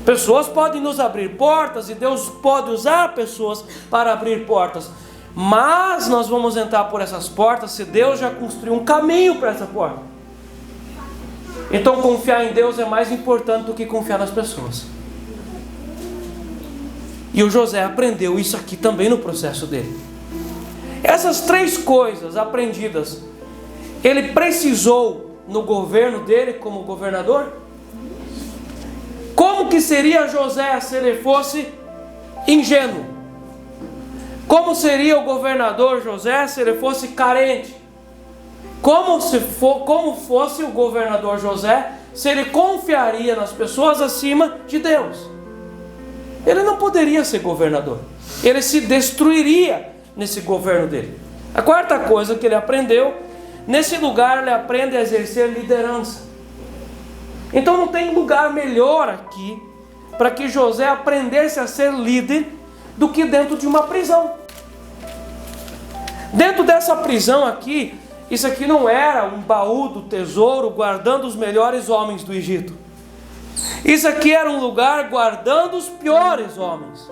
Pessoas podem nos abrir portas e Deus pode usar pessoas para abrir portas, mas nós vamos entrar por essas portas se Deus já construiu um caminho para essa porta. Então confiar em Deus é mais importante do que confiar nas pessoas. E o José aprendeu isso aqui também no processo dele. Essas três coisas aprendidas, ele precisou no governo dele como governador? Como que seria José se ele fosse ingênuo? Como seria o governador José se ele fosse carente? Como fosse o governador José se ele confiaria nas pessoas acima de Deus? Ele não poderia ser governador. Ele se destruiria nesse governo dele. A quarta coisa que ele aprendeu, nesse lugar ele aprende a exercer liderança. Então não tem lugar melhor aqui para que José aprendesse a ser líder do que dentro de uma prisão. Dentro dessa prisão aqui, isso aqui não era um baú do tesouro guardando os melhores homens do Egito. Isso aqui era um lugar guardando os piores homens.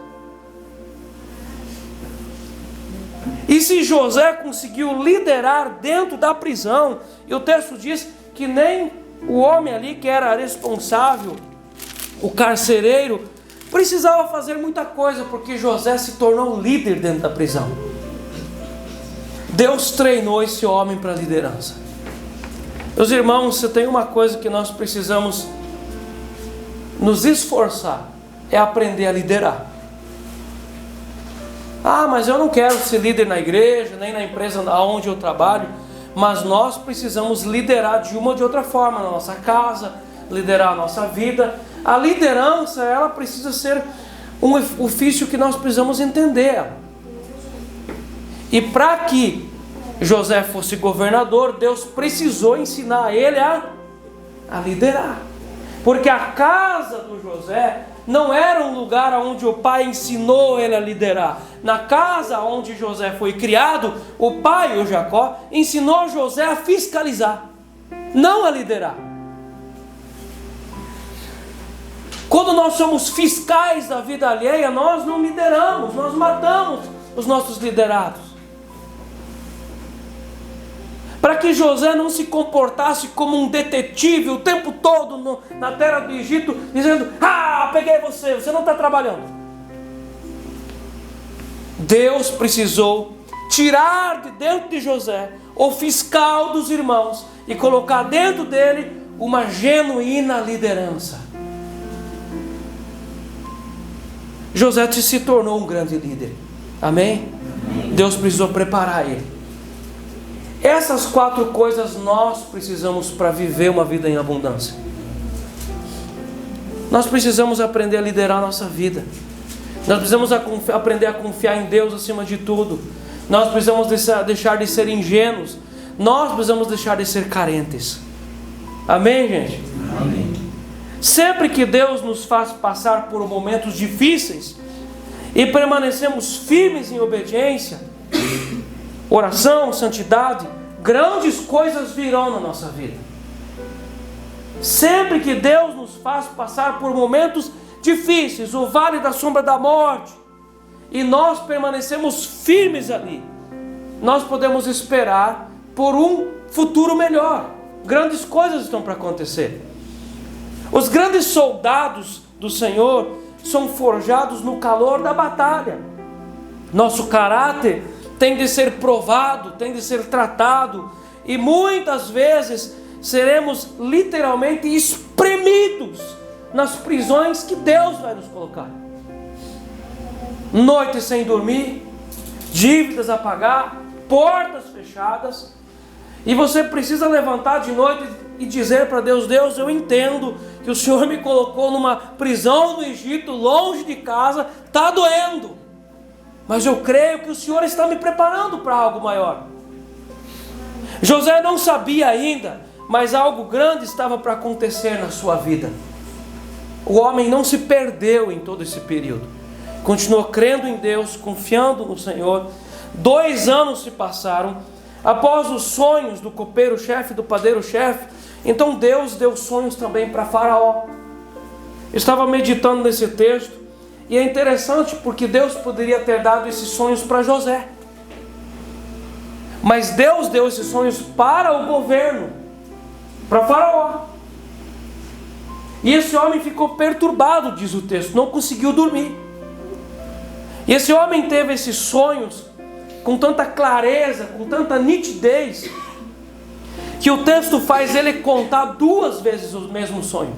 E se José conseguiu liderar dentro da prisão, e o texto diz que nem o homem ali que era responsável, o carcereiro, precisava fazer muita coisa, porque José se tornou líder dentro da prisão. Deus treinou esse homem para a liderança. Meus irmãos, se tem uma coisa que nós precisamos nos esforçar, é aprender a liderar. Ah, mas eu não quero ser líder na igreja, nem na empresa onde eu trabalho. Mas nós precisamos liderar de uma ou de outra forma, na nossa casa, liderar a nossa vida. A liderança, ela precisa ser um ofício que nós precisamos entender. E para que José fosse governador, Deus precisou ensinar ele a liderar. Porque a casa do José não era um lugar onde o pai ensinou ele a liderar. Na casa onde José foi criado, o pai, o Jacó, ensinou José a fiscalizar, não a liderar. Quando nós somos fiscais da vida alheia, nós não lideramos, nós matamos os nossos liderados. Para que José não se comportasse como um detetive o tempo todo na terra do Egito, dizendo: ah, peguei você, você não está trabalhando. Deus precisou tirar de dentro de José o fiscal dos irmãos e colocar dentro dele uma genuína liderança. José se tornou um grande líder. Amém? Deus precisou preparar ele. Essas quatro coisas nós precisamos para viver uma vida em abundância. Nós precisamos aprender a liderar a nossa vida. Nós precisamos aprender a confiar em Deus acima de tudo. Nós precisamos deixar de ser ingênuos. Nós precisamos deixar de ser carentes. Amém, gente? Amém. Sempre que Deus nos faz passar por momentos difíceis e permanecemos firmes em obediência, oração, santidade, grandes coisas virão na nossa vida. Sempre que Deus nos faz passar por momentos difíceis, o vale da sombra da morte, e nós permanecemos firmes ali, nós podemos esperar por um futuro melhor. Grandes coisas estão para acontecer. Os grandes soldados do Senhor são forjados no calor da batalha. Nosso caráter tem de ser provado, tem de ser tratado, e muitas vezes seremos literalmente espremidos nas prisões que Deus vai nos colocar. Noites sem dormir, dívidas a pagar, portas fechadas, e você precisa levantar de noite e dizer para Deus: Deus, eu entendo que o Senhor me colocou numa prisão no Egito, longe de casa, está doendo, mas eu creio que o Senhor está me preparando para algo maior. José não sabia ainda, mas algo grande estava para acontecer na sua vida. O homem não se perdeu em todo esse período, continuou crendo em Deus, confiando no Senhor. 2 anos se passaram. Após os sonhos do copeiro-chefe, do padeiro-chefe, então Deus deu sonhos também para Faraó. Eu estava meditando nesse texto, e é interessante porque Deus poderia ter dado esses sonhos para José, mas Deus deu esses sonhos para o governo, para Faraó. E esse homem ficou perturbado, diz o texto, não conseguiu dormir. E esse homem teve esses sonhos com tanta clareza, com tanta nitidez, que o texto faz ele contar 2 vezes o mesmo sonho.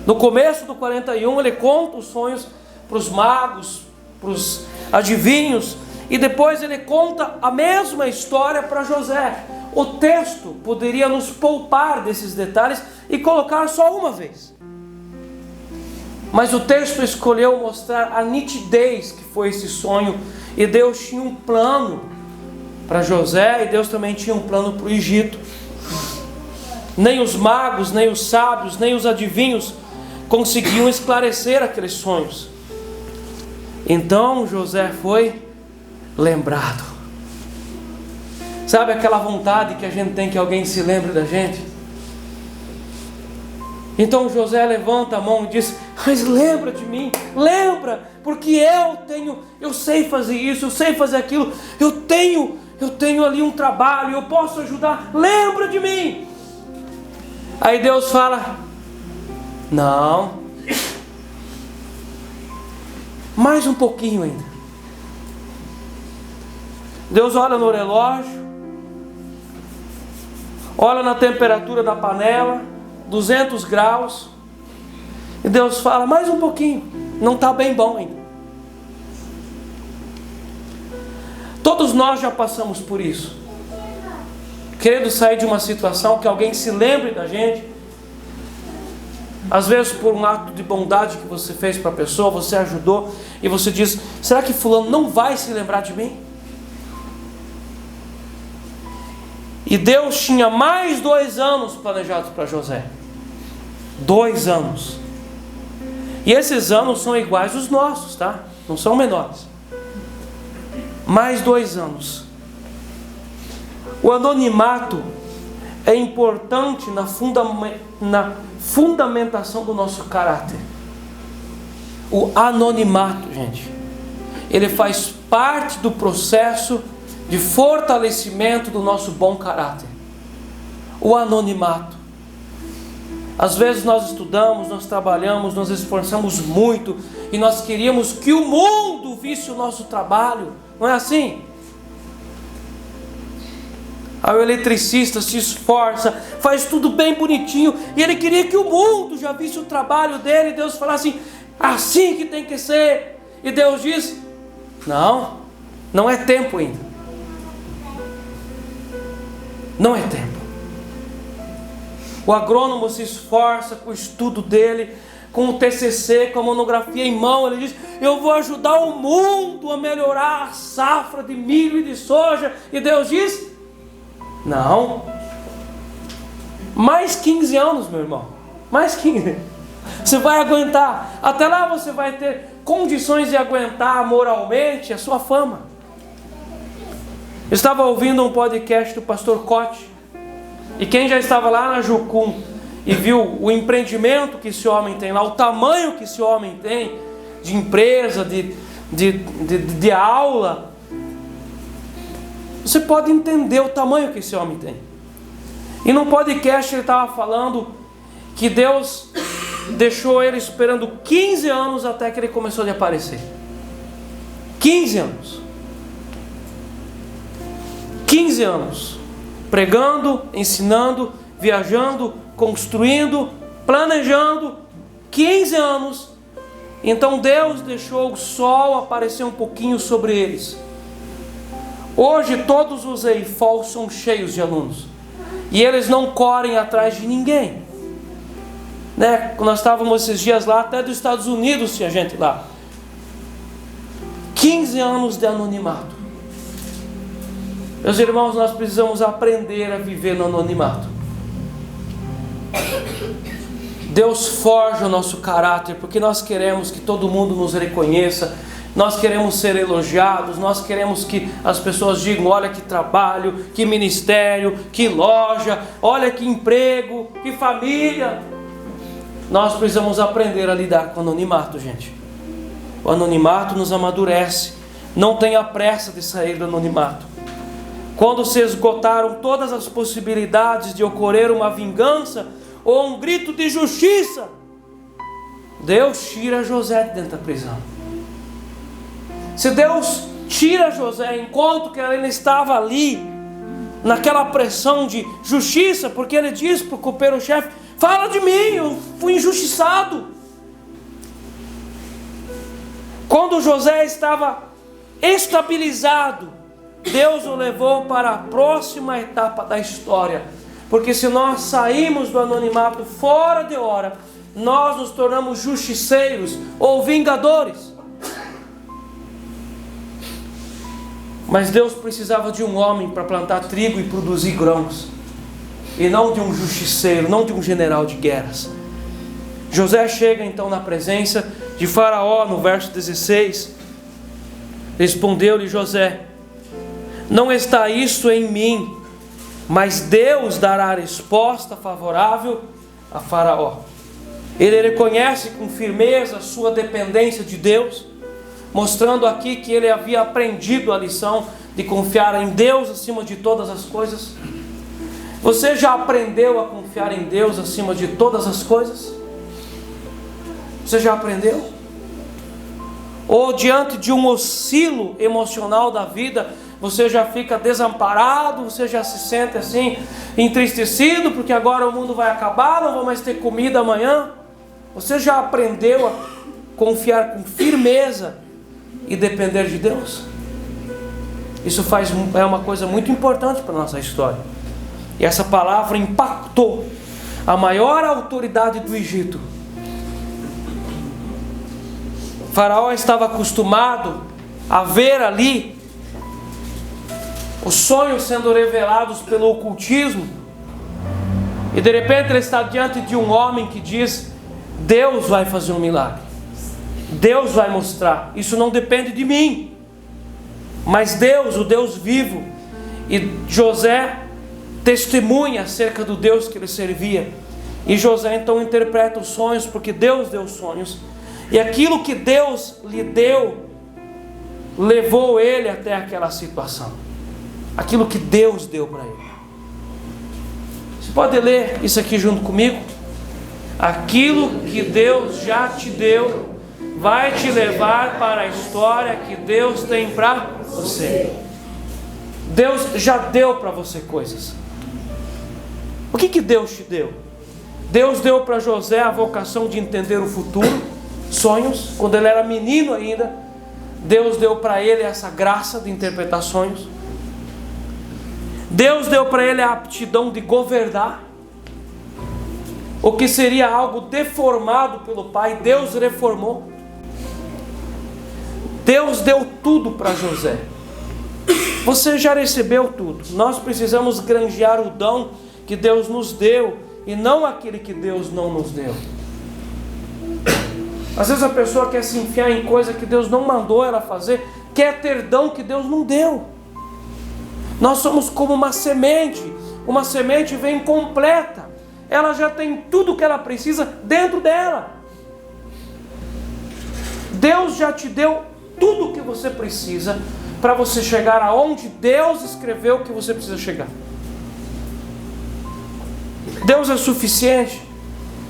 No começo do 41 ele conta os sonhos para os magos, para os adivinhos, e depois ele conta a mesma história para José. O texto poderia nos poupar desses detalhes e colocar só uma vez, mas o texto escolheu mostrar a nitidez que foi esse sonho. E Deus tinha um plano para José, e Deus também tinha um plano para o Egito. Nem os magos, nem os sábios, nem os adivinhos conseguiam esclarecer aqueles sonhos. Então José foi lembrado. Sabe aquela vontade que a gente tem que alguém se lembre da gente? Então José levanta a mão e diz: mas lembra de mim, lembra, porque eu sei fazer isso, eu sei fazer aquilo, eu tenho ali um trabalho, eu posso ajudar, lembra de mim. Aí Deus fala: não, mais um pouquinho ainda. Deus olha no relógio, olha na temperatura da panela, 200 graus, e Deus fala: mais um pouquinho, não está bem bom ainda. Todos nós já passamos por isso, querendo sair de uma situação, que alguém se lembre da gente, às vezes por um ato de bondade que você fez para a pessoa, você ajudou, e você diz: será que fulano não vai se lembrar de mim? E Deus tinha mais 2 anos planejados para José. 2 anos. E esses anos são iguais aos nossos, tá? Não são menores. Mais 2 anos. O anonimato é importante na fundamentação do nosso caráter. O anonimato, gente, ele faz parte do processo de fortalecimento do nosso bom caráter. O anonimato. Às vezes nós estudamos, nós trabalhamos, nós esforçamos muito, e nós queríamos que o mundo visse o nosso trabalho. Não é assim? Aí o eletricista se esforça, faz tudo bem bonitinho, e ele queria que o mundo já visse o trabalho dele, e Deus fala assim que tem que ser. E Deus diz: não é tempo ainda. Não é tempo. O agrônomo se esforça com o estudo dele, com o TCC, com a monografia em mão. Ele diz: eu vou ajudar o mundo a melhorar a safra de milho e de soja. E Deus diz: não. Mais 15 anos, meu irmão. Mais 15. Você vai aguentar. Até lá você vai ter condições de aguentar moralmente a sua fama. Eu estava ouvindo um podcast do pastor Cote, e quem já estava lá na Jucum e viu o empreendimento que esse homem tem lá, o tamanho que esse homem tem de empresa, de aula, você pode entender o tamanho que esse homem tem. E no podcast ele estava falando que Deus deixou ele esperando 15 anos até que ele começou a aparecer. 15 anos. 15 anos, pregando, ensinando, viajando, construindo, planejando, 15 anos. Então Deus deixou o sol aparecer um pouquinho sobre eles. Hoje todos os EIFOL são cheios de alunos, e eles não correm atrás de ninguém, né? Nós estávamos esses dias lá, até dos Estados Unidos tinha gente lá. 15 anos de anonimato. Meus irmãos, nós precisamos aprender a viver no anonimato. Deus forja o nosso caráter, porque nós queremos que todo mundo nos reconheça, nós queremos ser elogiados, nós queremos que as pessoas digam: olha que trabalho, que ministério, que loja, olha que emprego, que família. Nós precisamos aprender a lidar com o anonimato, gente. O anonimato nos amadurece. Não tenha pressa de sair do anonimato. Quando se esgotaram todas as possibilidades de ocorrer uma vingança ou um grito de justiça, Deus tira José de dentro da prisão. Se Deus tira José, enquanto que ele ainda estava ali, naquela pressão de justiça, porque ele disse para o copeiro-chefe: fala de mim, eu fui injustiçado. Quando José estava estabilizado, Deus o levou para a próxima etapa da história, porque se nós saímos do anonimato fora de hora, nós nos tornamos justiceiros ou vingadores. Mas Deus precisava de um homem para plantar trigo e produzir grãos, e não de um justiceiro, não de um general de guerras. José chega então na presença de Faraó, no verso 16. Respondeu-lhe José: não está isso em mim, mas Deus dará resposta favorável a Faraó. Ele reconhece com firmeza a sua dependência de Deus, mostrando aqui que ele havia aprendido a lição de confiar em Deus acima de todas as coisas. Você já aprendeu a confiar em Deus acima de todas as coisas? Você já aprendeu? Ou diante de um oscilo emocional da vida, você já fica desamparado, você já se sente assim, entristecido, porque agora o mundo vai acabar, não vou mais ter comida amanhã? Você já aprendeu a confiar com firmeza e depender de Deus? Isso é uma coisa muito importante para a nossa história. E essa palavra impactou a maior autoridade do Egito. Faraó estava acostumado a ver ali os sonhos sendo revelados pelo ocultismo, e de repente ele está diante de um homem que diz: Deus vai fazer um milagre, Deus vai mostrar, isso não depende de mim, mas Deus, o Deus vivo. E José testemunha acerca do Deus que ele servia, e José então interpreta os sonhos, porque Deus deu os sonhos, e aquilo que Deus lhe deu levou ele até aquela situação. Aquilo que Deus deu para ele. Você pode ler isso aqui junto comigo? Aquilo que Deus já te deu vai te levar para a história que Deus tem para você. Deus já deu para você coisas. O que Deus te deu? Deus deu para José a vocação de entender o futuro, sonhos. Quando ele era menino ainda, Deus deu para ele essa graça de interpretar sonhos. Deus deu para ele a aptidão de governar. O que seria algo deformado pelo pai, Deus reformou. Deus deu tudo para José. Você já recebeu tudo. Nós precisamos granjear o dom que Deus nos deu, e não aquele que Deus não nos deu. Às vezes a pessoa quer se enfiar em coisa que Deus não mandou ela fazer, quer ter dom que Deus não deu. Nós somos como uma semente vem completa, ela já tem tudo o que ela precisa dentro dela. Deus já te deu tudo o que você precisa para você chegar aonde Deus escreveu que você precisa chegar. Deus é suficiente,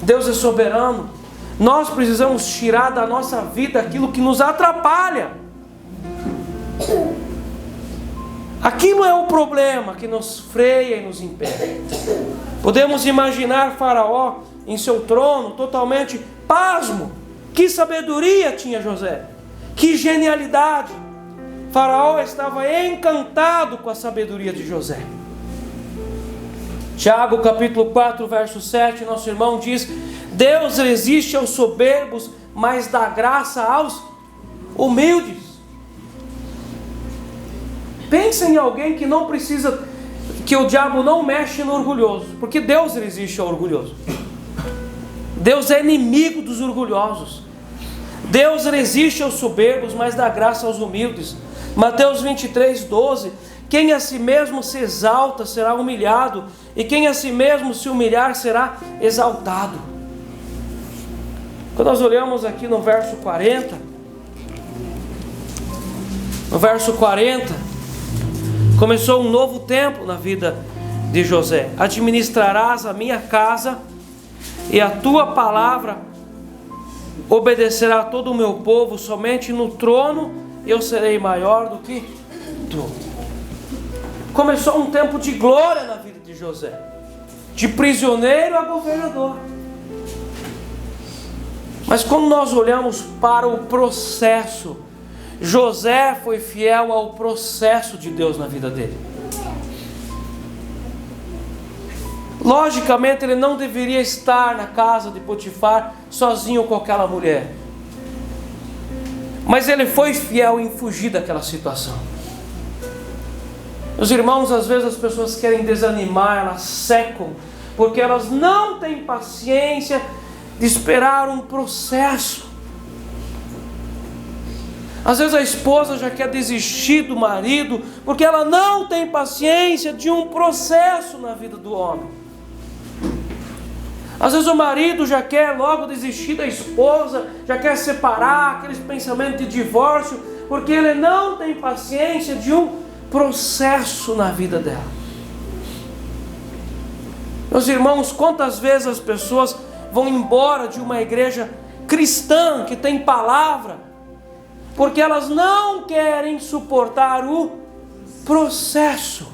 Deus é soberano. Nós precisamos tirar da nossa vida aquilo que nos atrapalha. Aquilo é o problema que nos freia e nos impede. Podemos imaginar Faraó em seu trono totalmente pasmo. Que sabedoria tinha José, que genialidade. Faraó estava encantado com a sabedoria de José. Tiago capítulo 4 verso 7, nosso irmão diz: Deus resiste aos soberbos, mas dá graça aos humildes. Pensa em alguém que não precisa, que o diabo não mexe no orgulhoso, porque Deus resiste ao orgulhoso. Deus é inimigo dos orgulhosos. Deus resiste aos soberbos, mas dá graça aos humildes. Mateus 23, 12. Quem a si mesmo se exalta será humilhado, e quem a si mesmo se humilhar será exaltado. Quando nós olhamos aqui no verso 40, começou um novo tempo na vida de José. Administrarás a minha casa, e a tua palavra obedecerá a todo o meu povo. Somente no trono eu serei maior do que tu. Começou um tempo de glória na vida de José, de prisioneiro a governador. Mas quando nós olhamos para o processo, José foi fiel ao processo de Deus na vida dele. Logicamente ele não deveria estar na casa de Potifar sozinho com aquela mulher, mas ele foi fiel em fugir daquela situação. Meus irmãos, às vezes as pessoas querem desanimar, elas secam, porque elas não têm paciência de esperar um processo. Às vezes a esposa já quer desistir do marido, porque ela não tem paciência de um processo na vida do homem. Às vezes o marido já quer logo desistir da esposa, já quer separar, aqueles pensamentos de divórcio, porque ele não tem paciência de um processo na vida dela. Meus irmãos, quantas vezes as pessoas vão embora de uma igreja cristã que tem palavra, porque elas não querem suportar o processo.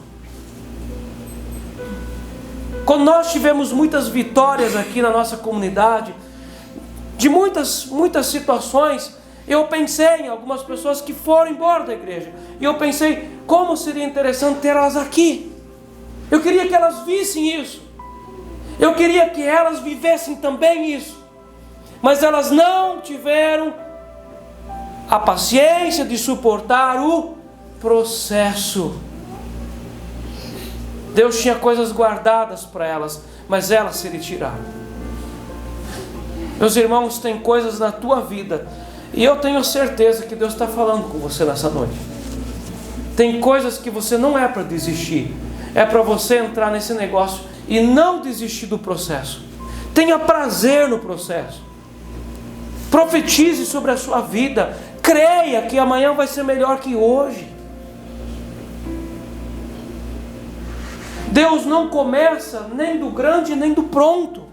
Quando nós tivemos muitas vitórias aqui na nossa comunidade, de muitas situações, eu pensei em algumas pessoas que foram embora da igreja, e eu pensei, como seria interessante ter elas aqui. Eu queria que elas vissem isso, eu queria que elas vivessem também isso, mas elas não tiveram a paciência de suportar o processo. Deus tinha coisas guardadas para elas, mas elas se retiraram. Meus irmãos, tem coisas na tua vida, e eu tenho certeza que Deus está falando com você nessa noite. Tem coisas que você não é para desistir, é para você entrar nesse negócio e não desistir do processo. Tenha prazer no processo. Profetize sobre a sua vida. Creia que amanhã vai ser melhor que hoje. Deus não começa nem do grande nem do pronto.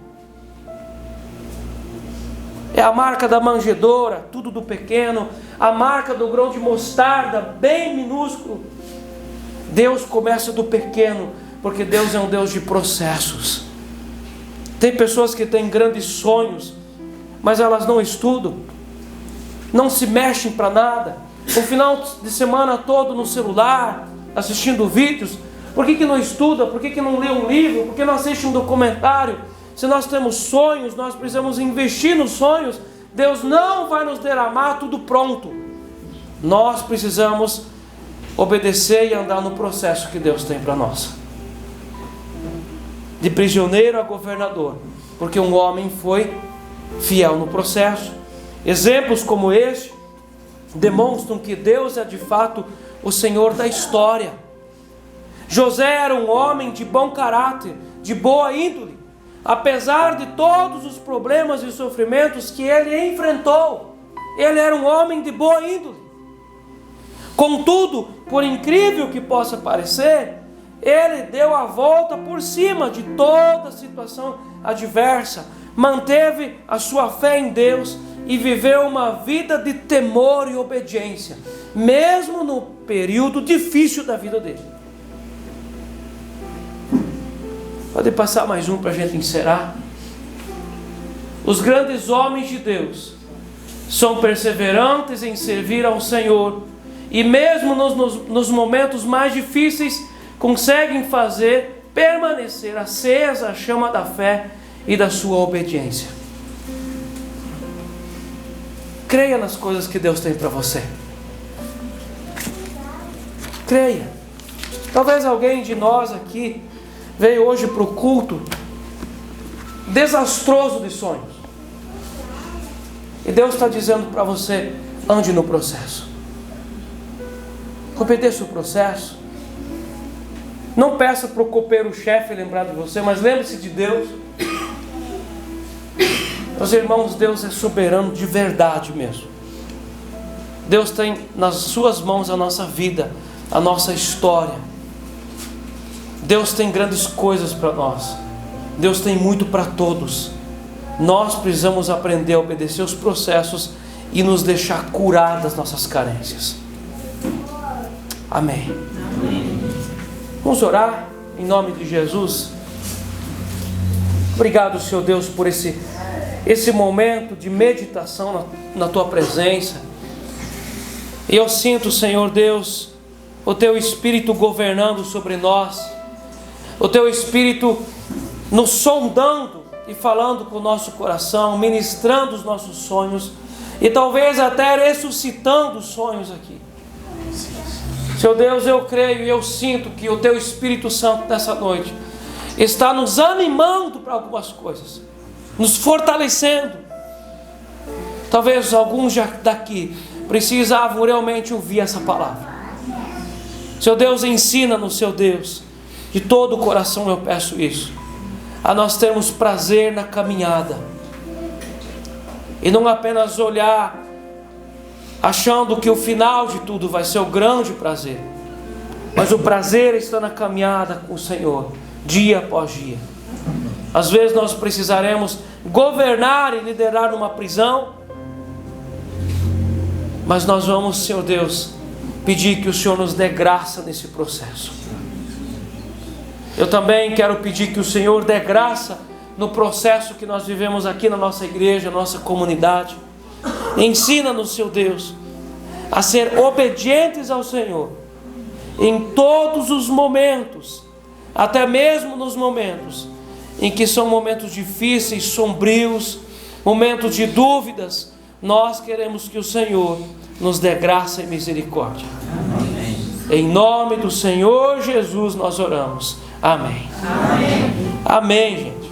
É a marca da manjedoura, tudo do pequeno. A marca do grão de mostarda, bem minúsculo. Deus começa do pequeno, porque Deus é um Deus de processos. Tem pessoas que têm grandes sonhos, mas elas não estudam, não se mexem para nada. O final de semana todo no celular, assistindo vídeos. Por que não estuda? Por que não lê um livro? Por que não assiste um documentário? Se nós temos sonhos, nós precisamos investir nos sonhos. Deus não vai nos derramar tudo pronto. Nós precisamos obedecer e andar no processo que Deus tem para nós. De prisioneiro a governador, porque um homem foi fiel no processo. Exemplos como este demonstram que Deus é de fato o Senhor da história. José era um homem de bom caráter, de boa índole, apesar de todos os problemas e sofrimentos que ele enfrentou. Ele era um homem de boa índole. Contudo, por incrível que possa parecer, ele deu a volta por cima de toda a situação adversa, manteve a sua fé em Deus e viveu uma vida de temor e obediência, mesmo no período difícil da vida dele. Pode passar mais um para a gente encerrar. Os grandes homens de Deus são perseverantes em servir ao Senhor, e mesmo nos momentos mais difíceis, conseguem fazer permanecer acesa a chama da fé e da sua obediência. Creia nas coisas que Deus tem para você. Creia. Talvez alguém de nós aqui veio hoje para o culto desastroso de sonhos, e Deus está dizendo para você: ande no processo, obedeça o processo. Não peça para o copeiro-chefe lembrar de você, mas lembre-se de Deus. Meus irmãos, Deus é soberano de verdade mesmo. Deus tem nas suas mãos a nossa vida, a nossa história. Deus tem grandes coisas para nós. Deus tem muito para todos. Nós precisamos aprender a obedecer os processos e nos deixar curar das nossas carências. Amém. Vamos orar em nome de Jesus. Obrigado, Senhor Deus, por esse momento de meditação na Tua presença. E eu sinto, Senhor Deus, o Teu Espírito governando sobre nós, o Teu Espírito nos sondando e falando com o nosso coração, ministrando os nossos sonhos e talvez até ressuscitando os sonhos aqui. Senhor Deus, eu creio e eu sinto que o Teu Espírito Santo nessa noite está nos animando para algumas coisas, nos fortalecendo. Talvez alguns já daqui precisavam realmente ouvir essa palavra. Seu Deus, ensina-nos, Seu Deus, de todo o coração eu peço isso, a nós termos prazer na caminhada e não apenas olhar achando que o final de tudo vai ser o grande prazer, mas o prazer está na caminhada com o Senhor, dia após dia. Às vezes nós precisaremos governar e liderar numa prisão, mas nós vamos, Senhor Deus, pedir que o Senhor nos dê graça nesse processo. Eu também quero pedir que o Senhor dê graça no processo que nós vivemos aqui na nossa igreja, na nossa comunidade. Ensina-nos, Senhor Deus, a ser obedientes ao Senhor em todos os momentos, até mesmo nos momentos em que são momentos difíceis, sombrios, momentos de dúvidas. Nós queremos que o Senhor nos dê graça e misericórdia. Amém. Em nome do Senhor Jesus nós oramos. Amém. Amém, gente.